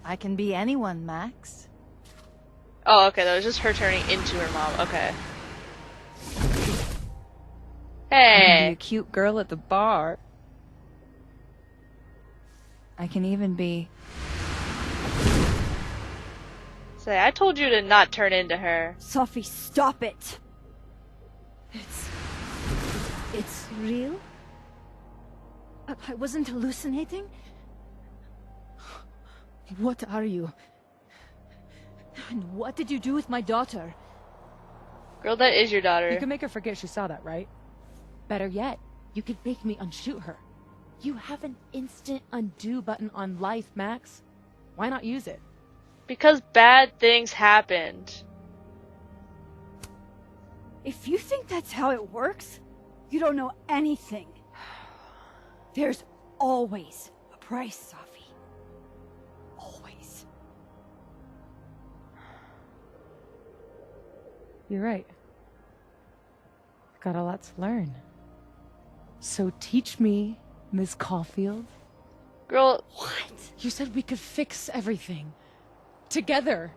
I can be anyone, Max. Oh, okay, that was just her turning into her mom. Okay. I can be a Hey! cute girl at the bar. I can even be... Say, I told you to not turn into her. Sophie, stop it. It's real? I wasn't hallucinating? What are you? And what did you do with my daughter? Girl, that is your daughter. You can make her forget she saw that, right? Better yet, you could make me unshoot her. You have an instant undo button on life, Max. Why not use it? Because bad things happened. If you think that's how it works, you don't know anything. There's always a price, Sophie. Always. You're right. I've got a lot to learn. So teach me, Miss Caulfield. Girl, What? You said we could fix everything. Together.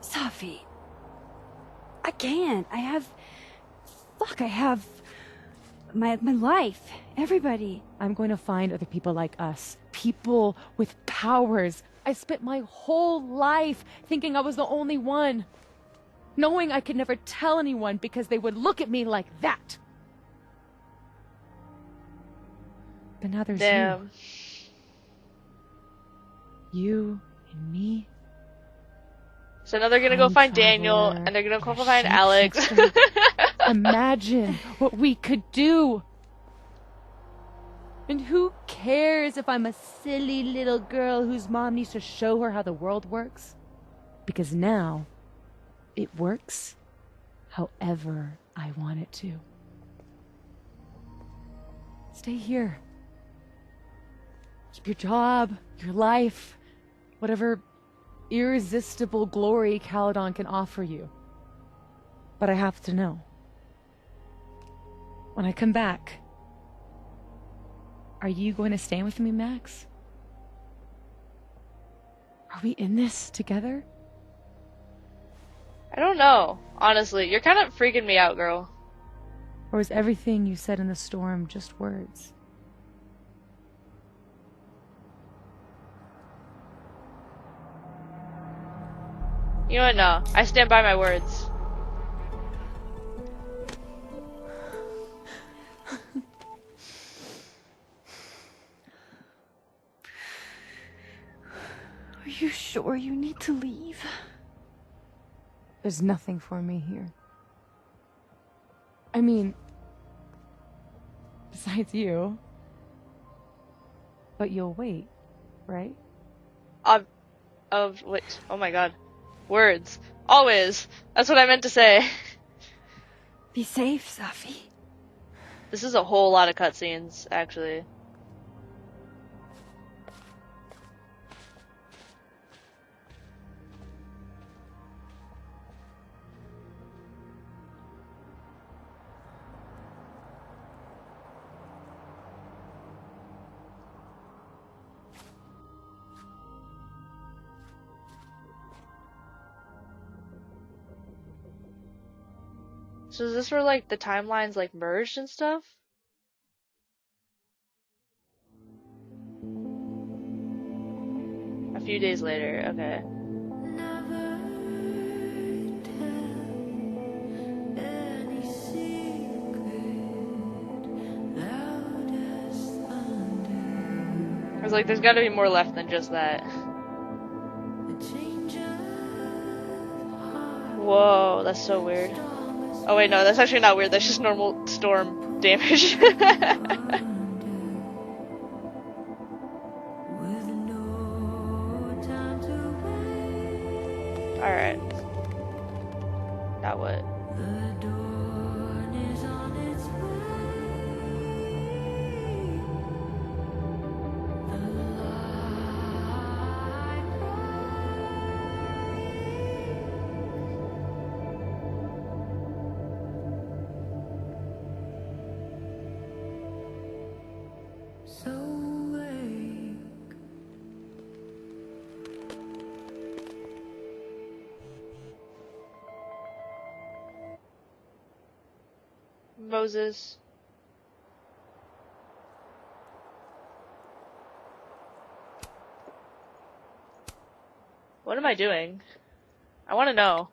Sophie. I can't. I have my life. Everybody. I'm going to find other people like us. People with powers. I spent my whole life thinking I was the only one. Knowing I could never tell anyone because they would look at me like that. But now there's damn. you and me. So now they're gonna go Time find Daniel, traveler, and they're gonna go you're a find Alex. shapeshifter. Imagine what we could do. And who cares if I'm a silly little girl whose mom needs to show her how the world works? Because now, it works however I want it to. Stay here. Keep your job, your life, whatever irresistible glory Caledon can offer you. But I have to know. When I come back, are you going to stand with me, Max? Are we in this together? I don't know. Honestly, you're kind of freaking me out, girl. Or is everything you said in the storm just words? You know what? No. I stand by my words. Are you sure you need to leave? There's nothing for me here. I mean, besides you. But you'll wait, right? Wait. Oh my god. Words. Always. That's what I meant to say. Be safe, Sophie. This is a whole lot of cutscenes, actually. So is this where, like, the timelines, like, merged and stuff? A few days later, okay. I was like, there's gotta be more left than just that. Whoa, that's so weird. Oh wait, no, that's actually not weird. That's just normal storm damage. Alright. Now what? Moses. What am I doing? I want to know.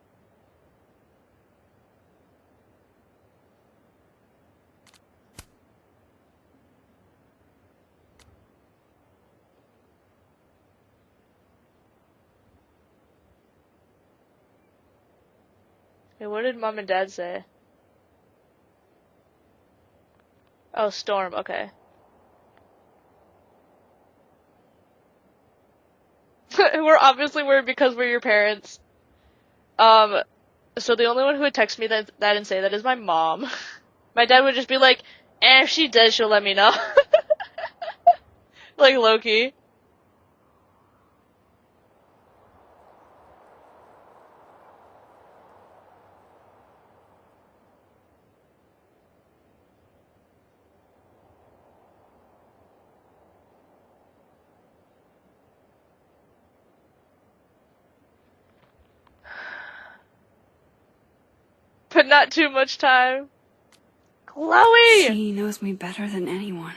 Hey, what did Mom and Dad say? Oh, storm, okay. We're obviously worried because we're your parents. So the only one who would text me that and say that is my mom. My dad would just be like, if she does, she'll let me know. Like Loki. But not too much time. Chloe! She knows me better than anyone.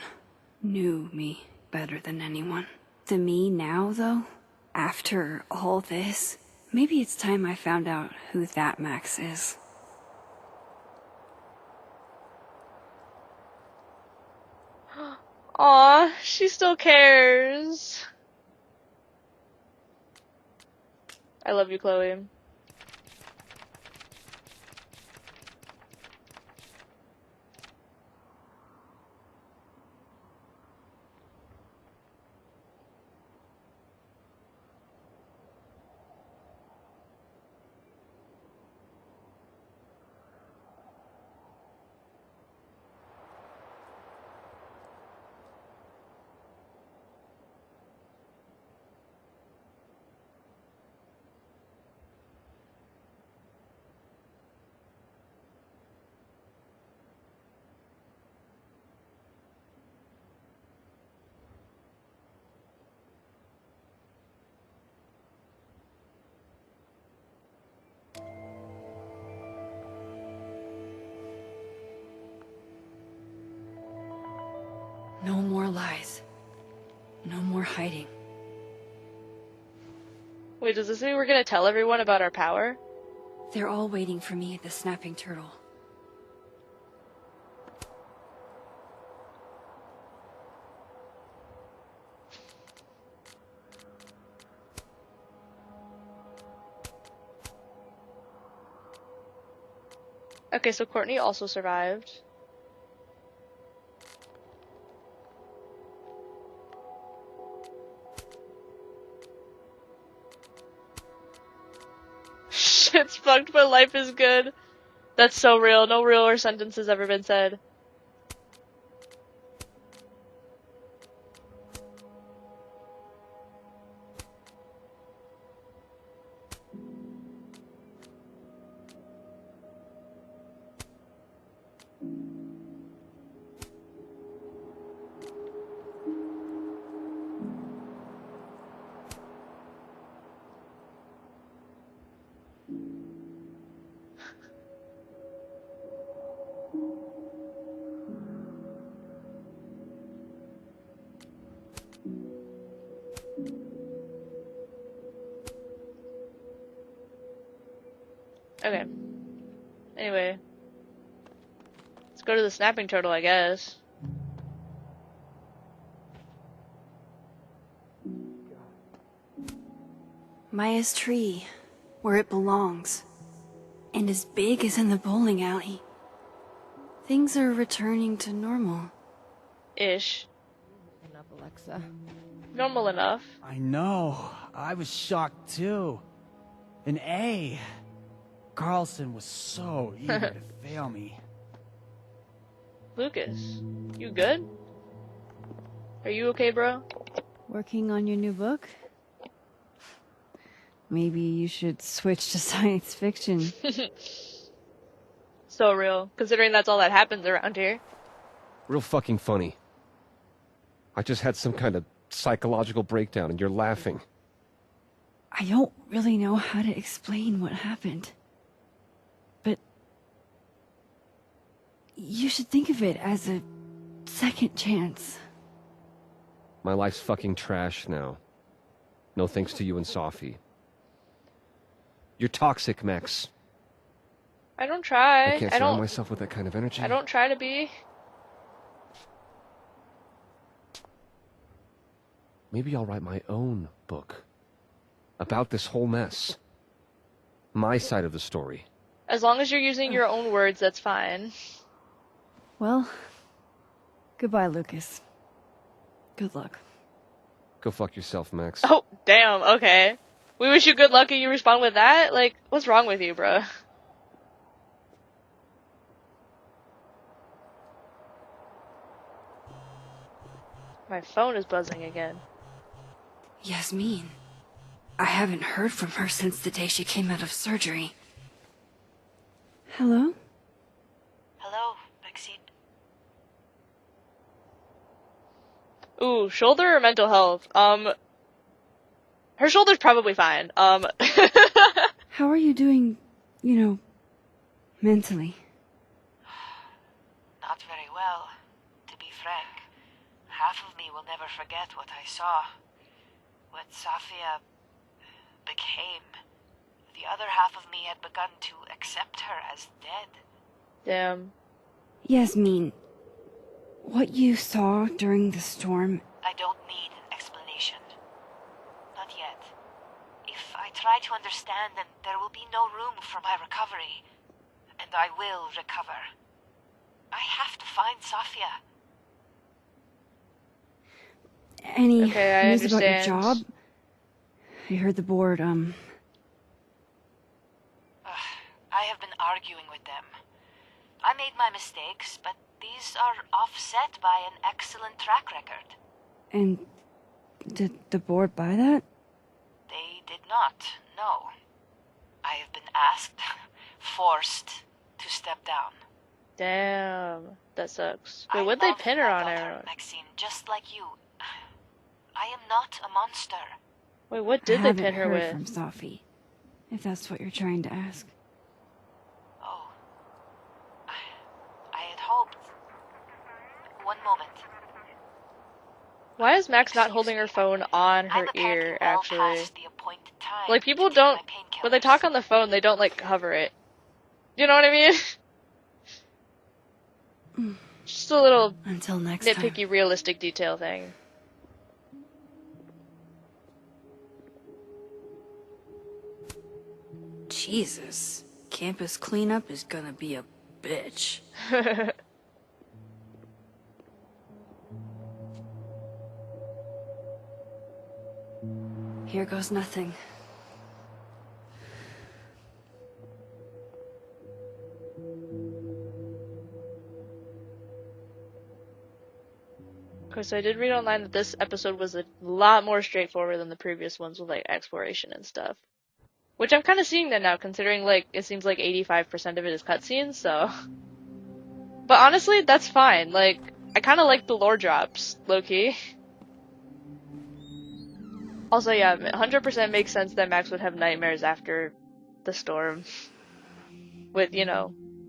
Knew me better than anyone. The me now, though, after all this, maybe it's time I found out who that Max is. Aw, she still cares. I love you, Chloe. No more lies. No more hiding. Wait, does this mean we're gonna tell everyone about our power? They're all waiting for me at the snapping turtle. Okay, so Courtney also survived. Shit's fucked, but life is good. That's so real. No realer sentence has ever been said. Okay. Anyway. Let's go to the snapping turtle, I guess. Maya's tree, where it belongs. And as big as in the bowling alley. Things are returning to normal. Ish. Enough, Alexa. Normal enough. I know. I was shocked too. An A. Carlson was so eager to fail me. Lucas, you good? Are you okay, bro? Working on your new book? Maybe you should switch to science fiction. So real, considering that's all that happens around here. Real fucking funny. I just had some kind of psychological breakdown and you're laughing. I don't really know how to explain what happened. But you should think of it as a second chance. My life's fucking trash now. No thanks to you and Sophie. You're toxic, Max. I don't try. I can't surround myself with that kind of energy. I don't try to be. Maybe I'll write my own book. About this whole mess. My side of the story. As long as you're using your own words, that's fine. Well, goodbye, Lucas. Good luck. Go fuck yourself, Max. Oh, damn, okay. We wish you good luck and you respond with that? Like, what's wrong with you, bruh? My phone is buzzing again. Yasmin. I haven't heard from her since the day she came out of surgery. Hello? Hello, Maxine. Ooh, shoulder or mental health? Her shoulder's probably fine. How are you doing, mentally? Not very well, to be frank. Half of me will never forget what I saw. What Safia became. The other half of me had begun to accept her as dead. Damn. Yasmin, what you saw during the storm... I don't need an explanation. Not yet. If I try to understand, then there will be no room for my recovery. And I will recover. I have to find Safia. Any Okay, I news about your understand. job? I heard the board, I have been arguing with them. I made my mistakes, but these are offset by an excellent track record. And did the board buy that? They did not, no. I have been asked, forced to step down. Damn. That sucks. Wait, I what'd they love pin her my on, daughter, Aaron? Maxine, just like you. I am not a monster. Wait, what I did they haven't pin her heard with? from Sophie, if that's what you're trying to ask. Oh. I had hoped. One moment. Why is Max not holding her phone on her I'm apparently ear, well actually? past the appointed time Like, people to take don't... my painkillers. When they talk on the phone, they don't, like, cover it. You know what I mean? Just a little Until next nitpicky, time. realistic detail thing. Jesus. Campus cleanup is gonna be a bitch. Here goes nothing. Of course, I did read online that this episode was a lot more straightforward than the previous ones with, like, exploration and stuff. Which I'm kind of seeing that now, considering, like, it seems like 85% of it is cutscenes, so... But honestly, that's fine. Like, I kind of like the lore drops, low-key. Also, yeah, 100% makes sense that Max would have nightmares after the storm. With,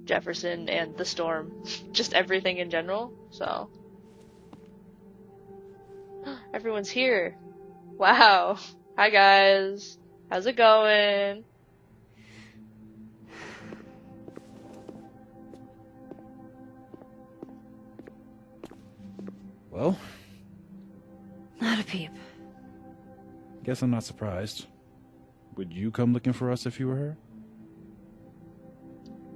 Jefferson and the storm. Just everything in general, so... Everyone's here. Wow. Hi, guys. How's it going? Well, Not a peep. guess I'm not surprised. Would you come looking for us if you were her?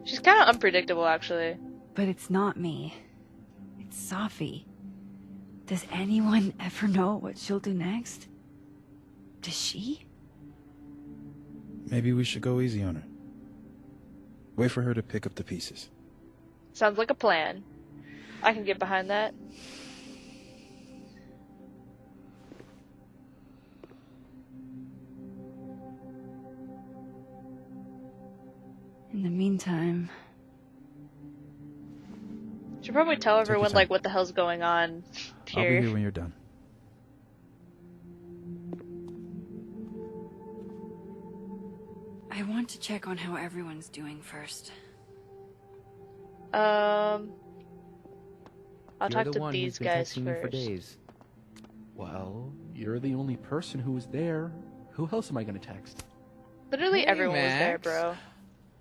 She's kind of unpredictable, actually. But it's not me. It's Sophie. Does anyone ever know what she'll do next? Does she? Maybe we should go easy on her. Wait for her to pick up the pieces. Sounds like a plan. I can get behind that. In the meantime... Should probably tell your everyone, time. like, what the hell's going on I'll be here. here when you're done. I want to check on how everyone's doing first. I'll You're talk the to one these who's been guys texting me for first. days. Well, you're the only person who was there. Who else am I going to text? Literally Hey, everyone was there, Max. bro.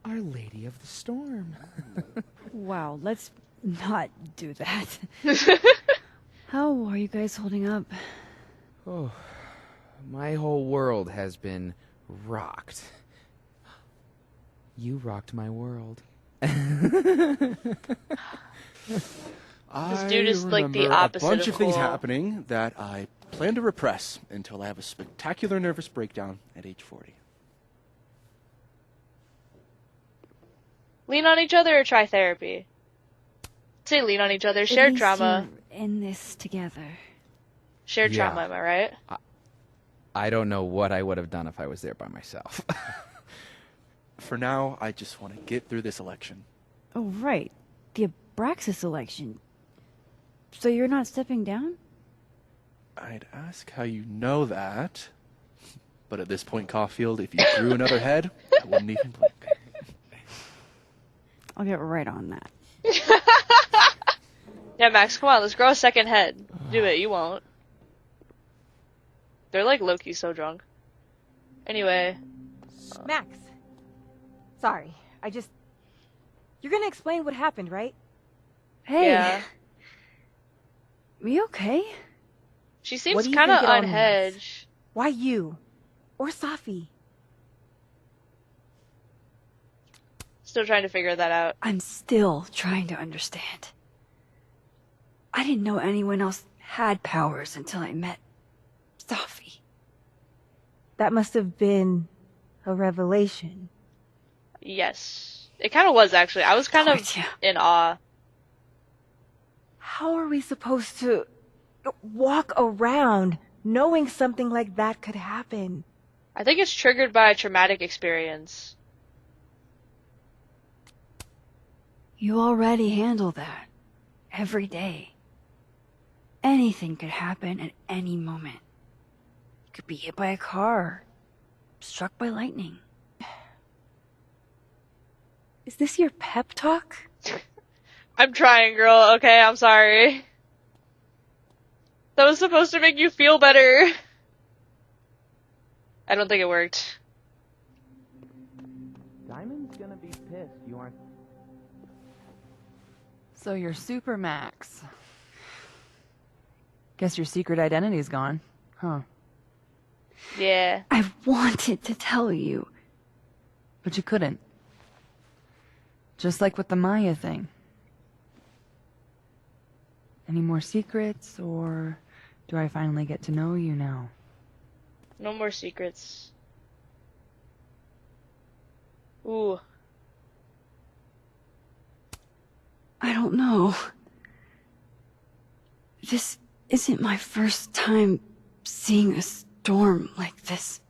Our Lady of the Storm. Wow, let's not do that. How are you guys holding up? Oh, my whole world has been rocked. You rocked my world. This dude is, like, the opposite a bunch of of things cool. happening that I plan to repress until I have a spectacular nervous breakdown at age 40. Lean on each other or try therapy? Say lean on each other. Shared At least trauma. you're in this together. Shared Yeah. trauma, am I right? I don't know what I would have done if I was there by myself. For now, I just want to get through this election. Oh, right. The Abraxas election. So you're not stepping down? I'd ask how you know that, but at this point, Caulfield, if you grew another head, I wouldn't even blink. I'll get right on that. Yeah, Max, come on, let's grow a second head. Do it, you won't. They're like low-key so drunk. Anyway. Max. Sorry, You're gonna explain what happened, right? Hey. Yeah. We okay? She What seems do you kind of think it all means? unhedged. Why you? Or Safi? Still trying to figure that out. I'm still trying to understand. I didn't know anyone else had powers until I met Safi. That must have been a revelation. Yes. It kind of was, actually. I was kind of Quite, yeah. in awe. How are we supposed to walk around knowing something like that could happen? I think it's triggered by a traumatic experience. You already handle that. Every day. Anything could happen at any moment. You could be hit by a car. Struck by lightning. Is this your pep talk? I'm trying, girl. Okay, I'm sorry. That was supposed to make you feel better. I don't think it worked. Diamond's gonna be pissed you aren't... So you're Super Max. Guess your secret identity's gone, huh? Yeah. I wanted to tell you. But you couldn't. Just like with the Maya thing. Any more secrets, or do I finally get to know you now? No more secrets. Ooh. I don't know. This isn't my first time seeing a storm like this.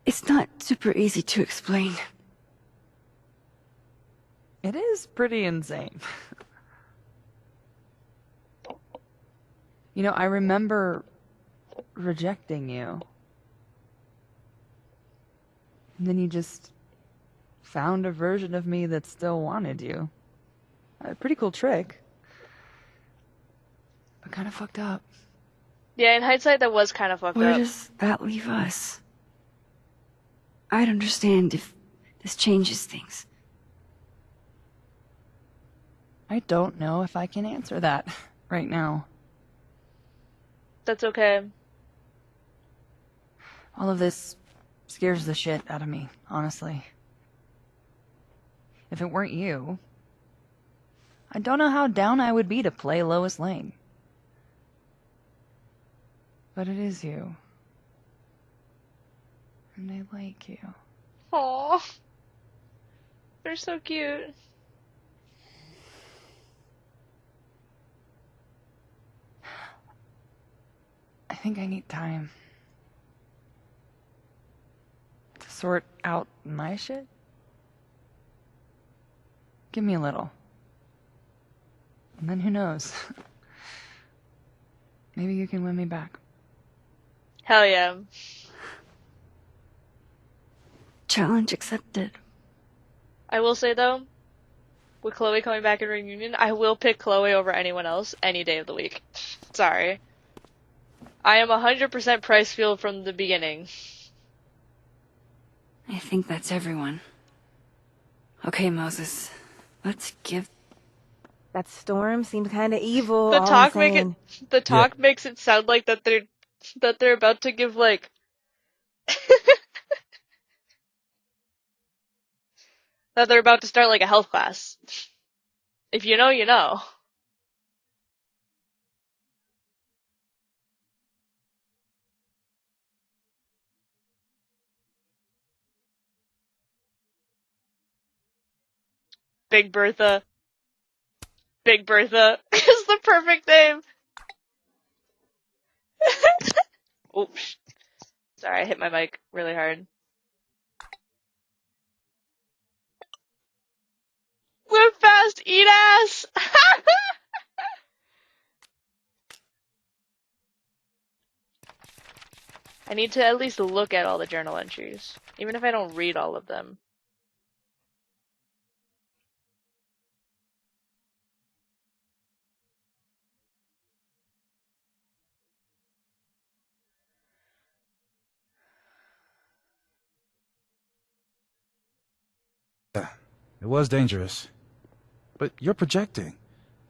It's not super easy to explain. It is pretty insane. You know, I remember rejecting you. And then you just found a version of me that still wanted you. A pretty cool trick. But kind of fucked up. Yeah, in hindsight, that was kind of fucked Where up. does that leave us? I'd understand if this changes things. I don't know if I can answer that right now. That's okay. All of this scares the shit out of me, honestly. If it weren't you, I don't know how down I would be to play Lois Lane. But it is you. I like you. Aw. They're so cute. I think I need time to sort out my shit. Give me a little. And then who knows? Maybe you can win me back. Hell yeah. Challenge accepted. I will say though, with Chloe coming back in Reunion, I will pick Chloe over anyone else any day of the week. Sorry. I am 100% Pricefield from the beginning. I think that's everyone. Okay, Moses. Let's give... That storm seemed kind of evil. The all talk I'm saying. makes it sound like that they're about to give like that they're about to start like a health class. If you know, you know. Big Bertha. Big Bertha is the perfect name. Oops. Sorry, I hit my mic really hard. Live fast, eat ass! I need to at least look at all the journal entries, even if I don't read all of them. Yeah, it was dangerous. But you're projecting.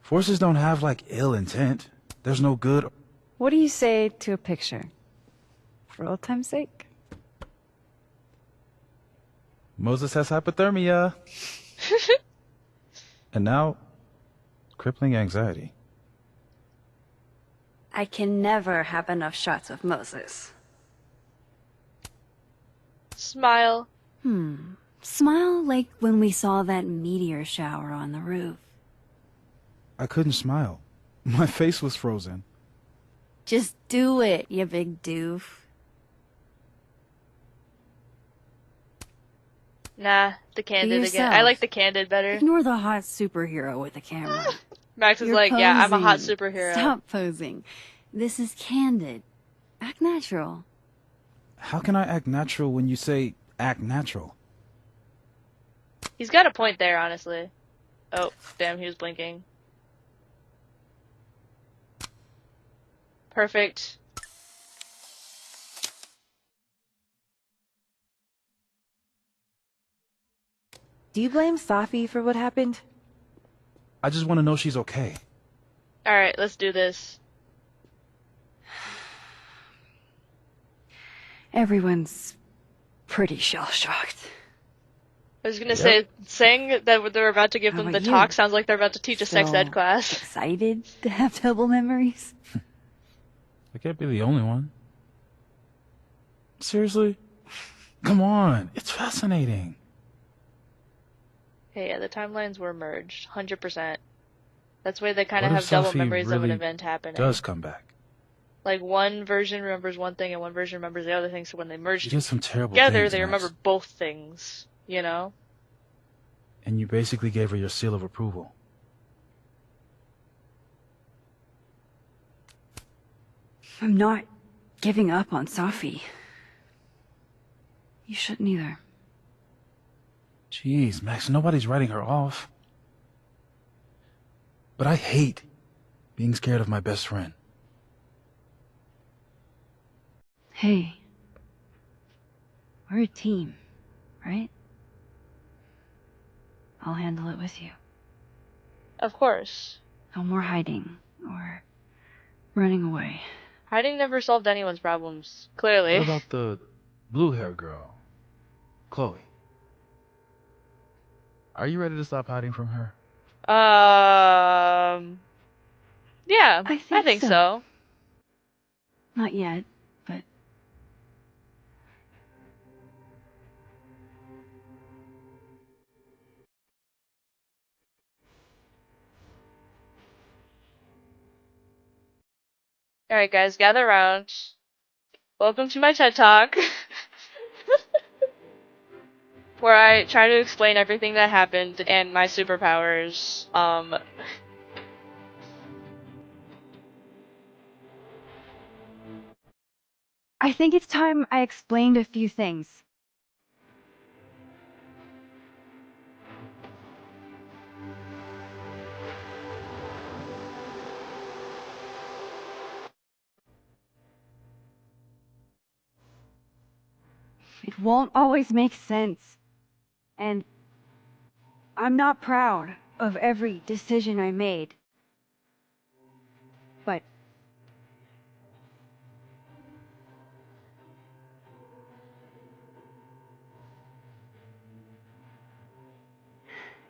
Forces don't have, like, ill intent. There's no good... What do you say to a picture? For old time's sake? Moses has hypothermia. And now, crippling anxiety. I can never have enough shots of Moses. Smile. Smile like when we saw that meteor shower on the roof. I couldn't smile. My face was frozen. Just do it, you big doof. Nah, the candid Be again. I yourself. like the candid better. Ignore the hot superhero with the camera. Max is You're like, yeah, I'm a hot posing. superhero. Stop posing. This is candid. Act natural. How can I act natural when you say act natural? He's got a point there, honestly. Oh, damn, he was blinking. Perfect. Do you blame Safi for what happened? I just want to know she's okay. Alright, let's do this. Everyone's pretty shell-shocked. I was gonna say, saying that they're about to give How them the about you? talk sounds like they're about to teach a sex ed Still class. Excited to have double memories? I can't be the only one. Seriously? Come on, it's fascinating. Hey, yeah, the timelines were merged, 100%. That's why they kind of What have if double Safi memories of an really event happening. does come back? Like, one version remembers one thing and one version remembers the other thing, so when they merge She did some terrible together, things, they Max. remember both things, you know? And you basically gave her your seal of approval. I'm not giving up on Safi. You shouldn't either. Jeez, Max, nobody's writing her off. But I hate being scared of my best friend. Hey. We're a team, right? I'll handle it with you. Of course. No more hiding or running away. Hiding never solved anyone's problems, clearly. What about the blue-haired girl, Chloe? Are you ready to stop hiding from her? Yeah, I think so. so. Not yet, but Alright, guys, gather around. Welcome to my TED Talk. Where I try to explain everything that happened and my superpowers. I think it's time I explained a few things. It won't always make sense. And I'm not proud of every decision I made. But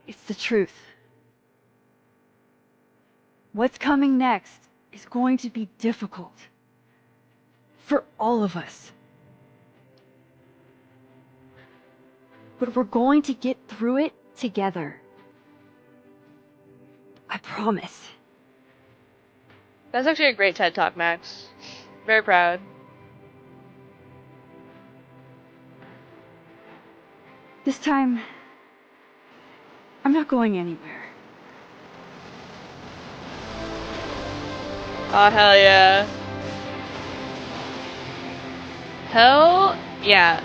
it's the truth. What's coming next is going to be difficult. For all of us. But we're going to get through it together. I promise. That's actually a great TED Talk, Max. Very proud. This time, I'm not going anywhere. Oh, hell yeah. Hell yeah.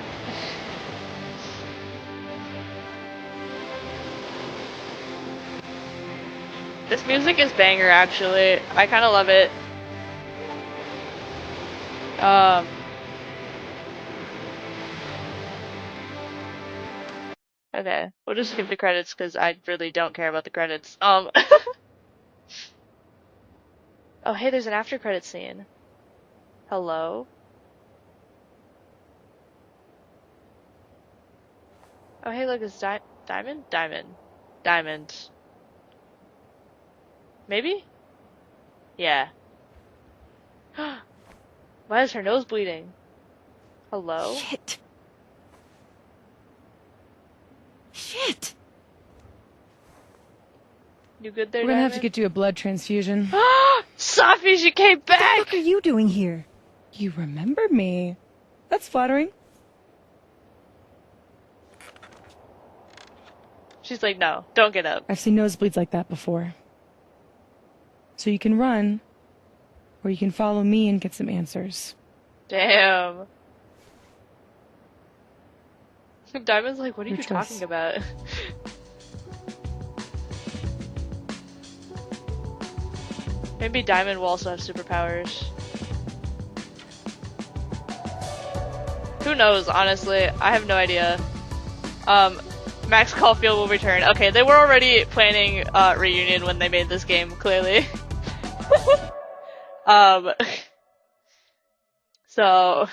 This music is banger, actually. I kind of love it. Okay, we'll just skip the credits because I really don't care about the credits. Oh, hey, there's an after credit scene. Hello? Oh, hey, look, it's Diamond? Diamond. Maybe? Yeah. Why is her nose bleeding? Hello? Shit! You good there, We're gonna have to Diamond? get you a blood transfusion. Safi, she came back! What the fuck are you doing here? You remember me. That's flattering. She's like, no, don't get up. I've seen nosebleeds like that before. So you can run, or you can follow me and get some answers. Damn. Diamond's like, what are Your you choice. talking about? Maybe Diamond will also have superpowers. Who knows, honestly? I have no idea. Max Caulfield will return. Okay, they were already planning reunion when they made this game, clearly. So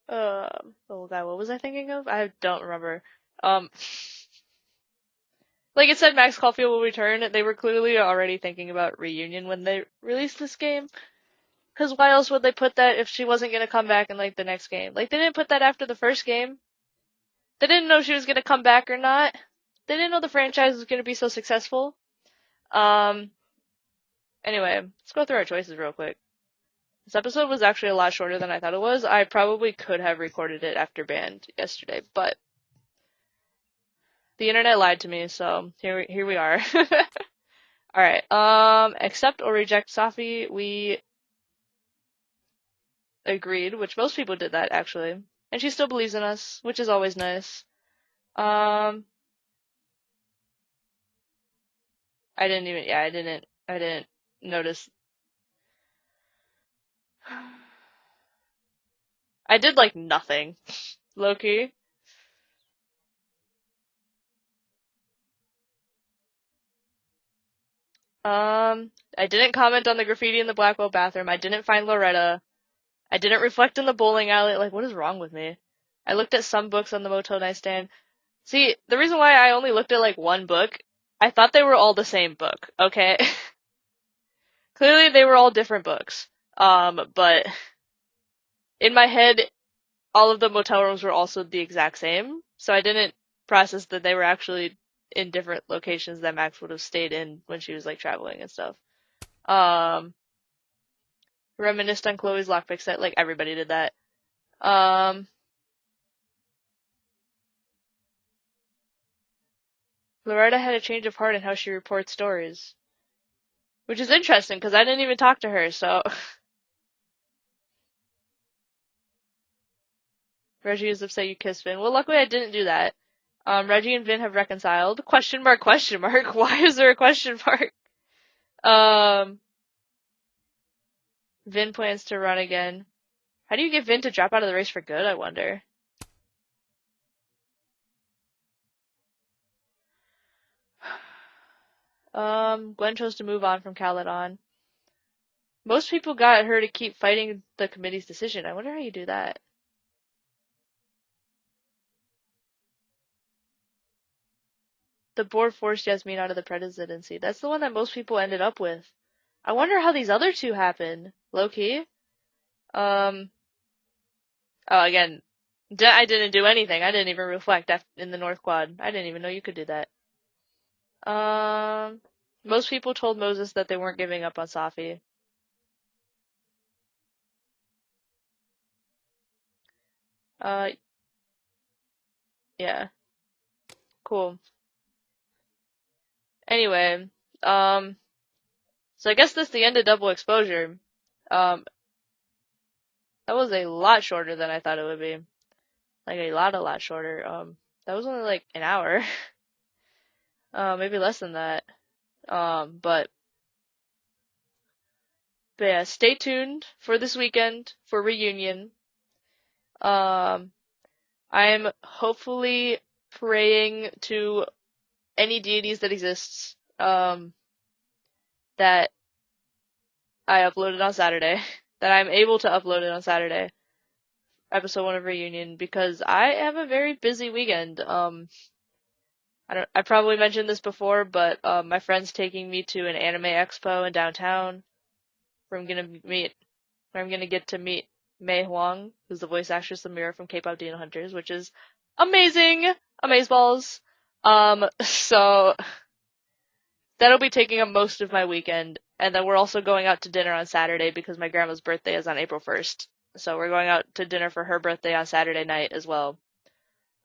oh god, what was I thinking of? I don't remember. Like it said Max Caulfield will return, they were clearly already thinking about reunion when they released this game. Cause why else would they put that if she wasn't gonna come back in like the next game? Like they didn't put that after the first game. They didn't know she was gonna come back or not. They didn't know the franchise was gonna be so successful. Anyway, let's go through our choices real quick. This episode was actually a lot shorter than I thought it was. I probably could have recorded it after band yesterday, but the internet lied to me, so here we are. Alright, accept or reject Safi, we agreed, which most people did that, actually. And she still believes in us, which is always nice. I didn't notice. I did, like, nothing. Low-key. I didn't comment on the graffiti in the Blackwell bathroom. I didn't find Loretta. I didn't reflect in the bowling alley. Like, what is wrong with me? I looked at some books on the motel nightstand. See, the reason why I only looked at, like, one book, I thought they were all the same book, okay? Clearly they were all different books. But in my head, all of the motel rooms were also the exact same, so I didn't process that they were actually in different locations that Max would have stayed in when she was like traveling and stuff. Reminisced on Chloe's lockpick set, like everybody did that. Loretta had a change of heart in how she reports stories. Which is interesting, because I didn't even talk to her, so... Reggie is upset you kissed Vin. Well, luckily I didn't do that. Reggie and Vin have reconciled. Question mark, question mark. Why is there a question mark? Vin plans to run again. How do you get Vin to drop out of the race for good, I wonder? Gwen chose to move on from Caledon. Most people got her to keep fighting the committee's decision. I wonder how you do that. The board forced Yasmin out of the presidency. That's the one that most people ended up with. I wonder how these other two happened. Low-key. Oh, again, I didn't do anything. I didn't even reflect in the North Quad. I didn't even know you could do that. Most people told Moses that they weren't giving up on Safi. Yeah. Cool. Anyway, so I guess this is the end of Double Exposure. That was a lot shorter than I thought it would be. Like a lot shorter. That was only like an hour. Maybe less than that. But yeah, stay tuned for this weekend for Reunion. I am hopefully praying to any deities that exists, that I uploaded on Saturday, that I'm able to upload it on Saturday, episode 1 of Reunion, because I have a very busy weekend. I probably mentioned this before, but my friend's taking me to an anime expo in downtown, where I'm gonna get to meet Mei Huang, who's the voice actress of Mira from K-pop Demon Hunters, which is amazing, amazeballs. So that'll be taking up most of my weekend, and then we're also going out to dinner on Saturday because my grandma's birthday is on April 1st. So we're going out to dinner for her birthday on Saturday night as well.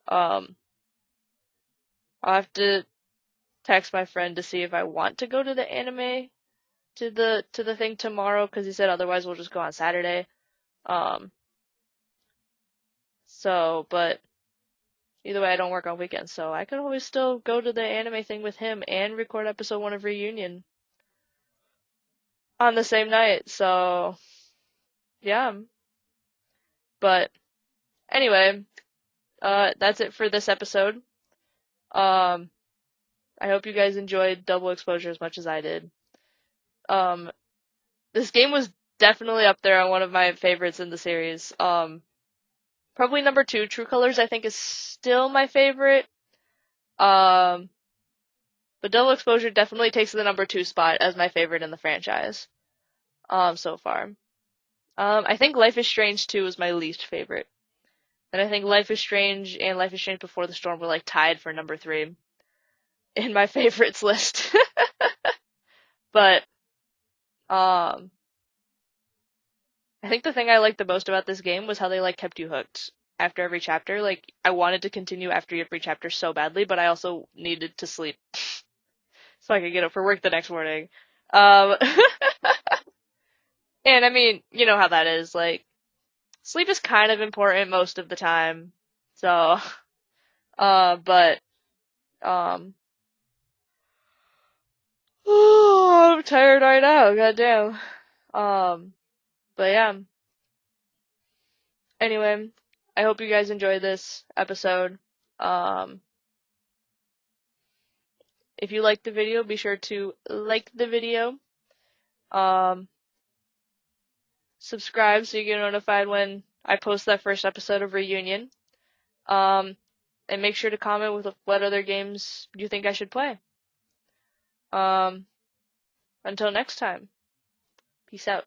I'll have to text my friend to see if I want to go to the anime to the thing tomorrow, because he said otherwise we'll just go on Saturday. But either way, I don't work on weekends, so I could always still go to the anime thing with him and record episode 1 of Reunion on the same night, so yeah. But anyway, that's it for this episode. I hope you guys enjoyed Double Exposure as much as I did. This game was definitely up there on one of my favorites in the series. Probably number 2. True Colors, I think, is still my favorite. But Double Exposure definitely takes the number 2 spot as my favorite in the franchise. So far. I think Life is Strange 2 is my least favorite. And I think Life is Strange and Life is Strange Before the Storm were like tied for number 3 in my favorites list. But, I think the thing I liked the most about this game was how they like kept you hooked after every chapter. Like, I wanted to continue after every chapter so badly, but I also needed to sleep so I could get up for work the next morning. And I mean, you know how that is. Like, sleep is kind of important most of the time. So, oh, I'm tired right now. Goddamn. But yeah. Anyway, I hope you guys enjoyed this episode. If you liked the video, be sure to like the video. Subscribe so you get notified when I post that first episode of Reunion. And make sure to comment with what other games you think I should play. Until next time. Peace out.